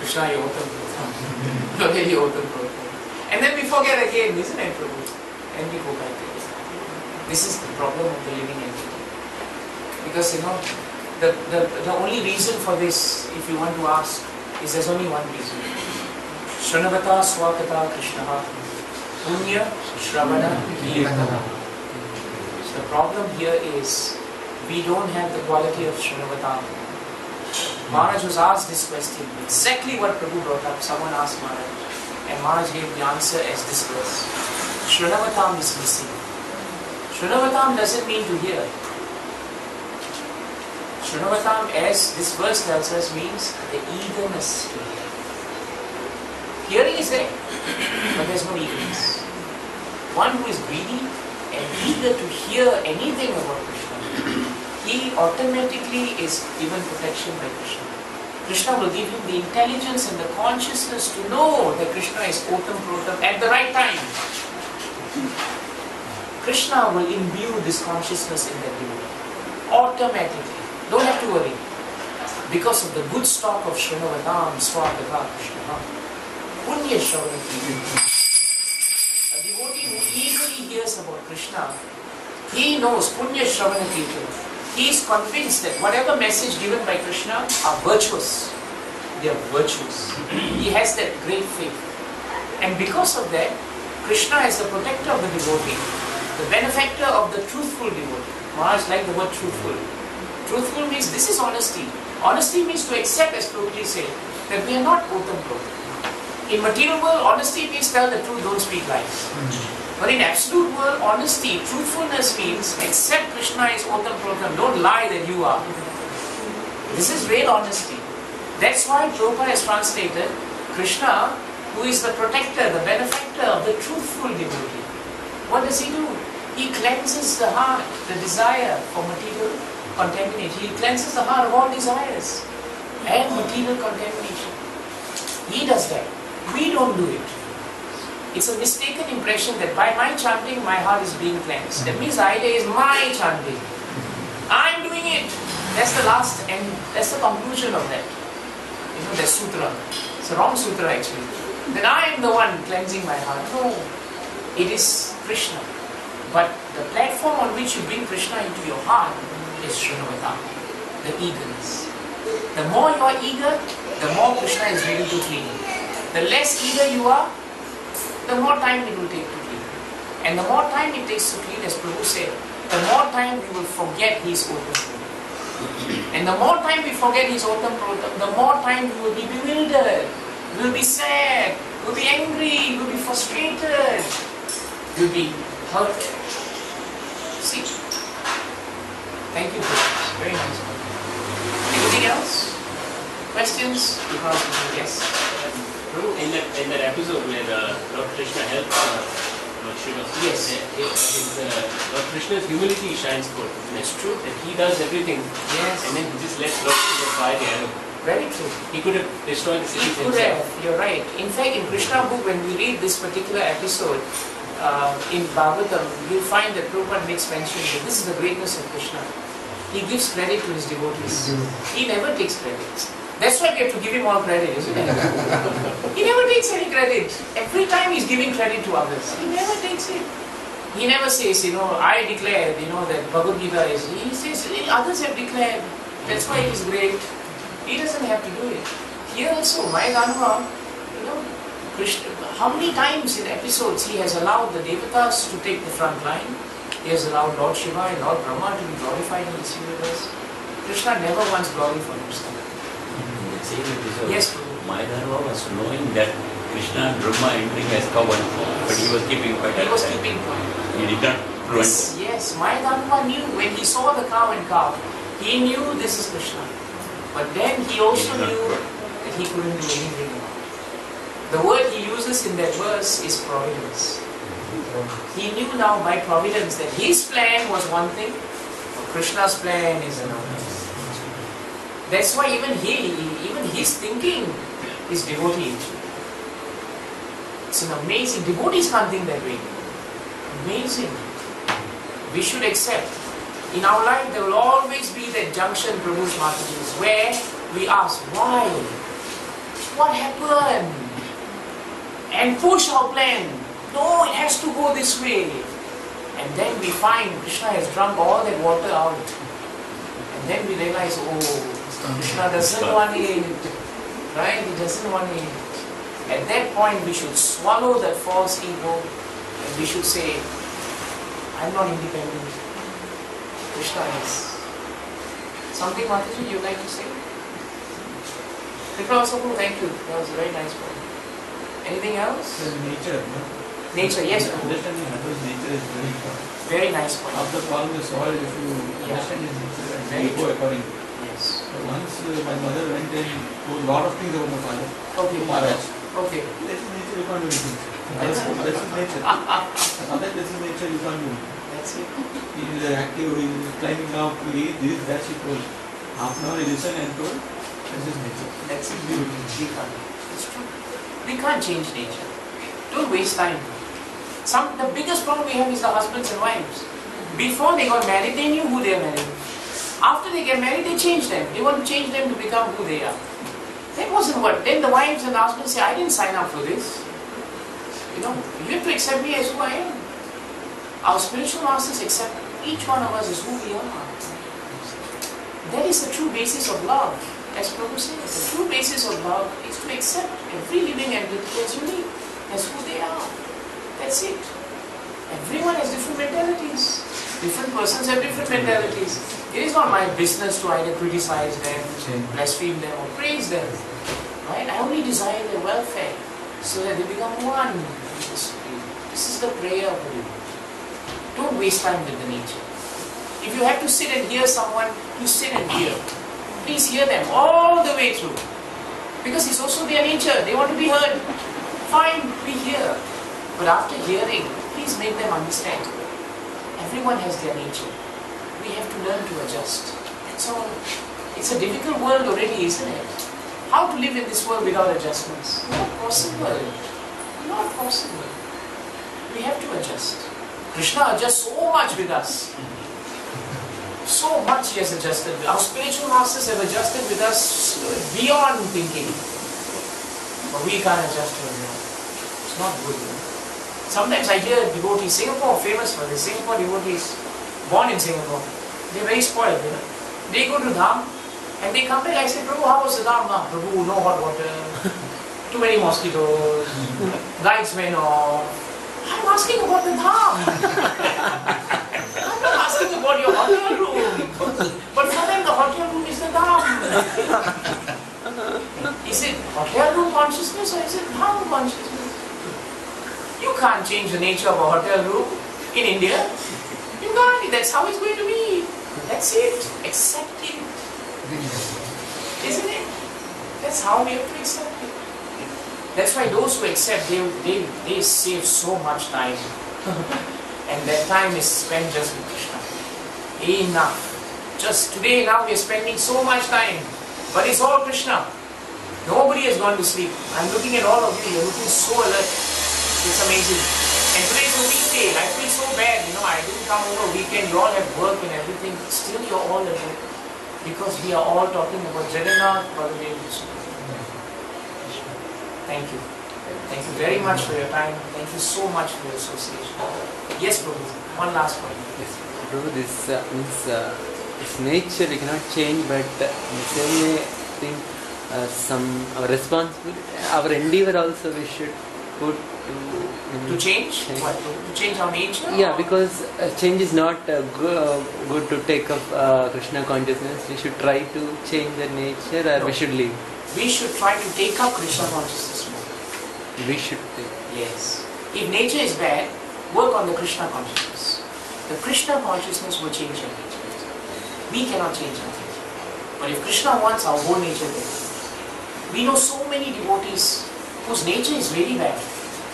Krishna, you're Otam Protam. You're really Otam Protam. And then we forget again, isn't it, Prabhu? And we go back to this. This is the problem of the living entity. Because, the only reason for this, if you want to ask, is there's only one reason. Shranavata Swakata Krishna Punya Shravana Kirtana. The problem here is we don't have the quality of Shranavatam. Maharaj was asked this question, exactly what Prabhu brought up. Someone asked Maharaj, and Maharaj gave the answer as this verse. Shranavatam is missing. Shranavatam doesn't mean to hear. Srinavatam, as this verse tells us, means the eagerness to hear. Hearing is there, but there's no eagerness. One who is greedy and eager to hear anything about Krishna, he automatically is given protection by Krishna. Krishna will give him the intelligence and the consciousness to know that Krishna is Otam Protam at the right time. Krishna will imbue this consciousness in that devotee automatically. Don't have to worry. Because of the good stock of Srinavatam, Swadaka Krishna. Punya Shravati. A devotee who eagerly hears about Krishna, he knows Punya Shravati. He is convinced that whatever message given by Krishna are virtuous. They are virtuous. He has that great faith. And because of that, Krishna is the protector of the devotee, the benefactor of the truthful devotee. Maharaj liked the word truthful. Truthful means this is honesty. Honesty means to accept, as Prabhupada said, that we are not Otam Protam. In material world, honesty means tell the truth, don't speak lies. But in absolute world, honesty, truthfulness means accept Krishna is Otam Protam, don't lie that you are. This is real honesty. That's why Prabhupada has translated Krishna, who is the protector, the benefactor of the truthful devotee. What does he do? He cleanses the heart, the desire for material contamination. He cleanses the heart of all desires and material contamination. He does that. We don't do it. It's a mistaken impression that by my chanting, my heart is being cleansed. That means the idea is my chanting. I'm doing it. That's the last and that's the conclusion of that. You know, that sutra. It's a wrong sutra actually. That I am the one cleansing my heart. No. It is Krishna. But the platform on which you bring Krishna into your heart is Srinavatam, the eagerness. The more you are eager, the more Krishna is ready to clean you. The less eager you are, the more time it will take to clean. And the more time it takes to clean, as Prabhu said, the more time we will forget His Otam Protam. And the more time we forget His Otam Protam, the more time we will be bewildered, we will be sad, we will be angry, we will be frustrated, we will be hurt. See? Thank you, Prabhu. Very nice one. Anything else? Questions? Yes. In that episode where Lord Krishna helps Lord Shiva, yes, Lord Krishna's humility shines forth. That's true. That he does everything, Yes. and then he just lets Lord Shiva fly the arrow. Very true. He could have destroyed the city He could himself. have. You're right. In fact, in Krishna book, when we read this particular episode in Bhagavatam, you'll find that Prabhupada makes mention that this is the greatness of Krishna. He gives credit to his devotees. He never takes credit. That's why we have to give him all credit, isn't it? He never takes any credit. Every time he's giving credit to others. He never takes it. He never says, I declared, that Bhagavad Gita is. He says, others have declared. That's why he's great. He doesn't have to do it. Here also, Mayadanava, Krishna, how many times in episodes he has allowed the Devatas to take the front line? He has allowed Lord Shiva and Lord Brahma to be glorified in this universe. Krishna never wants glory for himself. Same episode. Yes. Mayadanava was knowing that Krishna and Brahma entering as cow, but he was keeping quiet. He was keeping quiet. He did not run. Yes, Mayadanava knew when he saw the cow and calf, he knew this is Krishna. But then he also knew that he couldn't do anything about it. The word he uses in that verse is providence. He knew now by providence that his plan was one thing, but Krishna's plan is another. That's why even his thinking is devotee. It's an amazing, devotees can't think that way. Amazing. We should accept. In our life there will always be that junction, Prabhu's Mataji's, where we ask, why? What happened? And push our plan. No, it has to go this way. And then we find Krishna has drunk all that water out. And then we realize, Krishna doesn't want it. Right? He doesn't want it. At that point we should swallow that false ego and we should say, I'm not independent. Krishna is. Something, Mataji, you'd like to say? Krishna also, thank you. That was a very nice point. Anything else? Nature. Nature, yes. Understanding Hanu's nature is very important. Very nice point. After following the soil, if you understand his nature and you go accordingly. Yes. Once my mother went and told a lot of things about my father. Okay. To Maharaj. Okay. This is nature, you can't do anything. This is nature. Other this is nature, you can't do anything. That's it. He is active, he is climbing up, he is this, that she told. Half an hour he listened and told, this is nature. That's it. We can't. It's true. We can't change nature. Don't waste time. The biggest problem we have is the husbands and wives. Before they got married, they knew who they are married. After they get married, they change them. They want to change them to become who they are. That wasn't what. Then the wives and the husbands say, I didn't sign up for this. You have to accept me as who I am. Our spiritual masters accept each one of us as who we are. That is the true basis of love. As Prabhu says, the true basis of love is to accept every living entity as unique, as who they are. That's it. Everyone has different mentalities. Different persons have different mentalities. It is not my business to either criticize them, blaspheme them, or praise them. Right? I only desire their welfare so that they become one. This is the prayer of the Lord. Don't waste time with the nature. If you have to sit and hear someone, you sit and hear. Please hear them all the way through. Because it's also their nature. They want to be heard. Fine, we hear. But after hearing, please make them understand. Everyone has their nature. We have to learn to adjust. That's all. It's a difficult world already, isn't it? How to live in this world without adjustments? Not possible. Not possible. We have to adjust. Krishna adjusts so much with us. So much he has adjusted. Our spiritual masters have adjusted with us beyond thinking. But we can't adjust to it. It's not good. Sometimes I hear devotees, Singapore famous for this, Singapore devotees, born in Singapore. They're very spoiled. They go to Dham and they come back. I say, Prabhu, how was the Dham? Prabhu, no hot water, too many mosquitoes, lights went off. I'm asking about the Dham. I'm not asking about your hotel room. But for them, the hotel room is the Dham. Is it hotel room consciousness or is it Dham consciousness? You can't change the nature of a hotel room in India. You can't. That's how it's going to be. That's it. Accepting. Isn't it? That's how we have to accept it. That's why those who accept, they save so much time. And that time is spent just with Krishna. Enough. Just today now we are spending so much time. But it's all Krishna. Nobody has gone to sleep. I'm looking at all of you. You're looking so alert. It's amazing. And today is a weekday. I feel so bad. I didn't come over weekend. You all have work and everything. Still you're all alert. Because we are all talking about Jagannath, Baladev, Vishnu. Thank you. Thank you very much for your time. Thank you so much for your association. Yes, Prabhu. One last point. Yes, Prabhu, this means it's nature we cannot change, but in the same way, I think some responsibility, our endeavor also we should put to change? What? To change our nature? Yeah, because change is not good to take up Krishna consciousness. We should try to change the nature, or we should leave. We should try to take up Krishna consciousness more. We should take. Yes. If nature is bad, work on the Krishna consciousness. The Krishna consciousness will change your nature. We cannot change our nature. But if Krishna wants, our whole nature will. We know so many devotees whose nature is very bad.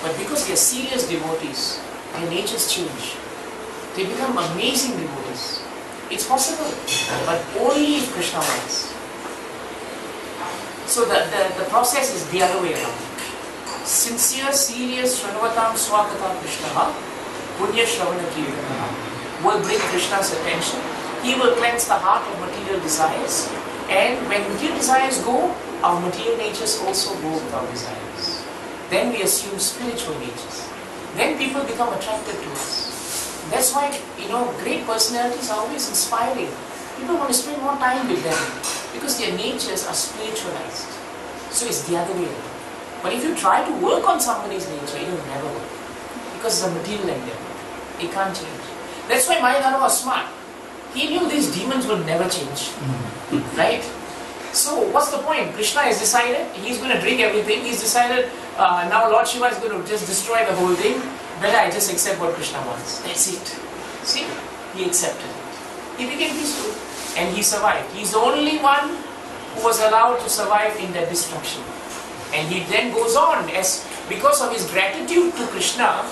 But because they are serious devotees, their natures change. They become amazing devotees. It's possible. But only if Krishna wants. So the process is the other way around. Sincere, serious, Shranavatam Swakatam Krishna, Punya Shravana Kirtana will bring Krishna's attention. He will cleanse the heart of material desires. And when material desires go, our material natures also go with our desires. Then we assume spiritual natures. Then people become attracted to us. That's why, great personalities are always inspiring. People want to spend more time with them because their natures are spiritualized. So it's the other way around. But if you try to work on somebody's nature, it will never work. Because it's a material endeavor. It can't change. That's why Mayadhara was smart. He knew these demons will never change. Right? So what's the point? Krishna has decided he's going to drink everything. He's decided now Lord Shiva is going to just destroy the whole thing. Better I just accept what Krishna wants. That's it. See? He accepted it. He became peaceful. and he survived. He's the only one who was allowed to survive in that destruction. And he then goes on, as because of his gratitude to Krishna,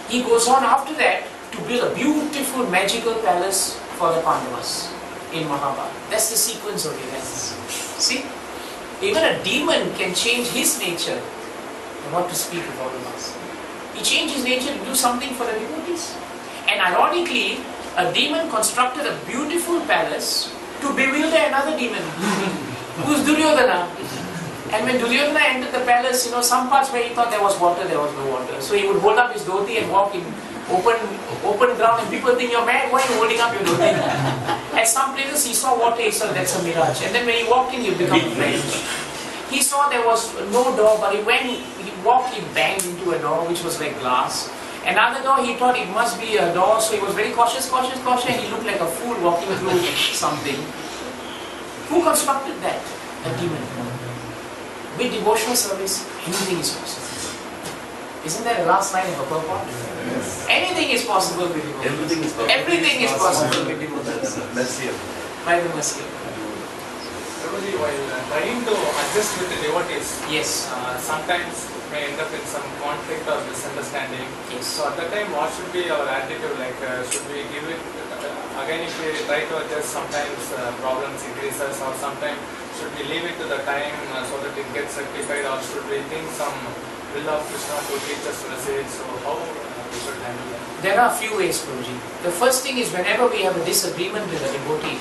he goes on after that to build a beautiful magical palace for the Pandavas in Mahabharata. That's the sequence of events. See? Even a demon can change his nature. And what to speak of all of us. He changed his nature to do something for the devotees. And ironically, a demon constructed a beautiful palace to bewilder another demon, who's Duryodhana. And when Duryodhana entered the palace, some parts where he thought there was water, there was no water. So he would hold up his dhoti and walk in open ground, and people think, you're mad, why are you holding up your dhoti? At some places he saw water, he said, that's a mirage. And then when he walked in, he would become French. He saw there was no door, but when he walked, he banged into a door which was like glass. Another door, he thought it must be a door, so he was very cautious, and he looked like a fool walking through something. Who constructed that? A demon. With devotional service, anything is possible. Isn't that the last line of a purport? Yes. Anything is possible with devotion. Everything is possible. Everything is possible with devotion. Mercy of By the mercy of God. Prabhuji, while trying to adjust with the devotees, Yes. Sometimes may end up in some conflict or misunderstanding. Yes. So at that time, what should be our attitude? Like, should we give it, again if we try to adjust, sometimes problems increases, or sometimes should we leave it to the time so that it gets rectified, or should we think some will of Krishna to teach us message? So how we should handle that? There are a few ways, Prabhuji. The first thing is, whenever we have a disagreement with a devotee,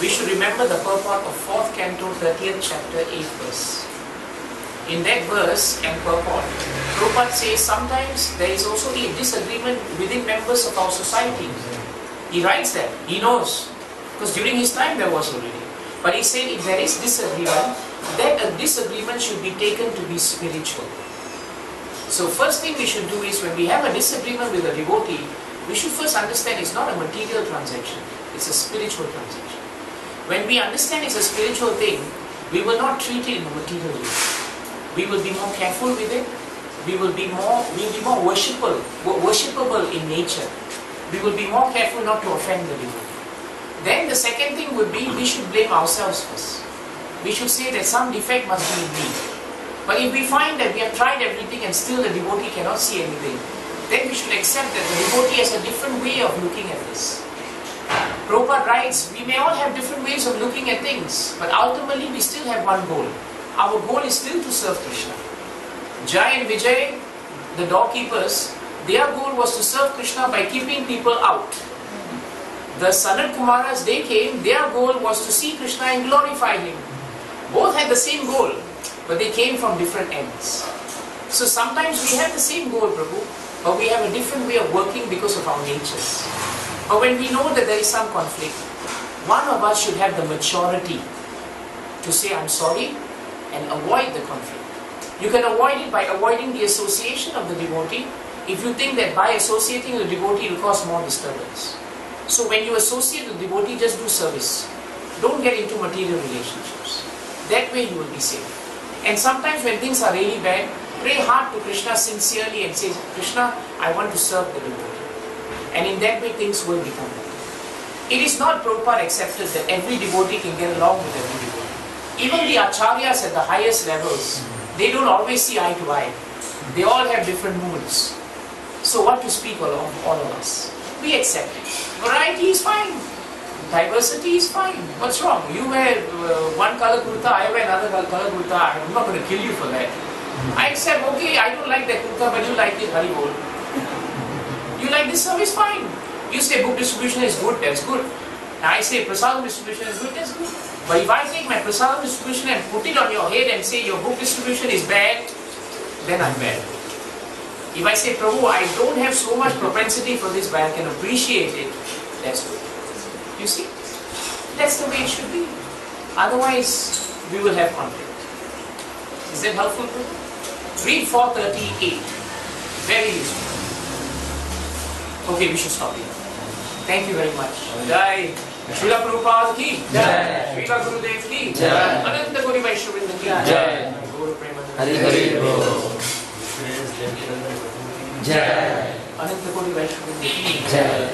we should remember the purport of 4th canto, 30th chapter, 8th verse. In that verse and purport, Prabhupada says sometimes there is also a disagreement within members of our society. He writes that. He knows. Because during his time there was already. But he said if there is disagreement, then a disagreement should be taken to be spiritual. So first thing we should do is, when we have a disagreement with a devotee, we should first understand it's not a material transaction. It's a spiritual transaction. When we understand it's a spiritual thing, we will not treat it in a material way. We will be more careful with it. We will be more worshipable in nature. We will be more careful not to offend the devotee. Then the second thing would be, we should blame ourselves first. We should say that some defect must be in me. But if we find that we have tried everything and still the devotee cannot see anything, then we should accept that the devotee has a different way of looking at this. Prabhupada writes, we may all have different ways of looking at things, but ultimately we still have one goal. Our goal is still to serve Krishna. Jai and Vijay, the doorkeepers, their goal was to serve Krishna by keeping people out. The Sanat Kumaras, they came, their goal was to see Krishna and glorify Him. Both had the same goal, but they came from different ends. So sometimes we have the same goal, Prabhu, but we have a different way of working because of our natures. But when we know that there is some conflict, one of us should have the maturity to say, I'm sorry, and avoid the conflict. You can avoid it by avoiding the association of the devotee if you think that by associating with the devotee it will cause more disturbance. So when you associate with the devotee, just do service. Don't get into material relationships. That way you will be safe. And sometimes when things are really bad, pray hard to Krishna sincerely and say, Krishna, I want to serve the devotee. And in that way things will become better. It is not Prabhupada accepted that every devotee can get along with every devotee. Even the acharyas at the highest levels, they don't always see eye to eye. They all have different moods. So what to speak of all of us? We accept it. Variety is fine. Diversity is fine. What's wrong? You wear one color kurta, I wear another color kurta. I'm not going to kill you for that. I accept, okay, I don't like that kurta, but you like it, Hari Bol. You like this service, fine. You say book distribution is good, that's good. I say prasadam distribution is good, that's good. But if I take my prasadam distribution and put it on your head and say your book distribution is bad, then I'm bad. If I say, Prabhu, I don't have so much propensity for this, but I can appreciate it, that's good. You see? That's the way it should be. Otherwise, we will have conflict. Is that helpful, Prabhu? Read 438. Very useful. Okay, we should stop here. Thank you very much. Jai. Srila Prabhupada ki Jai. Srila Gurudev ki Jai. Ananta Gauri Vaishnavinda ki Jai. Guru Premananda. Hari Hari Bol. Jai. Ananta Gauri Vaishnavinda ki Jai.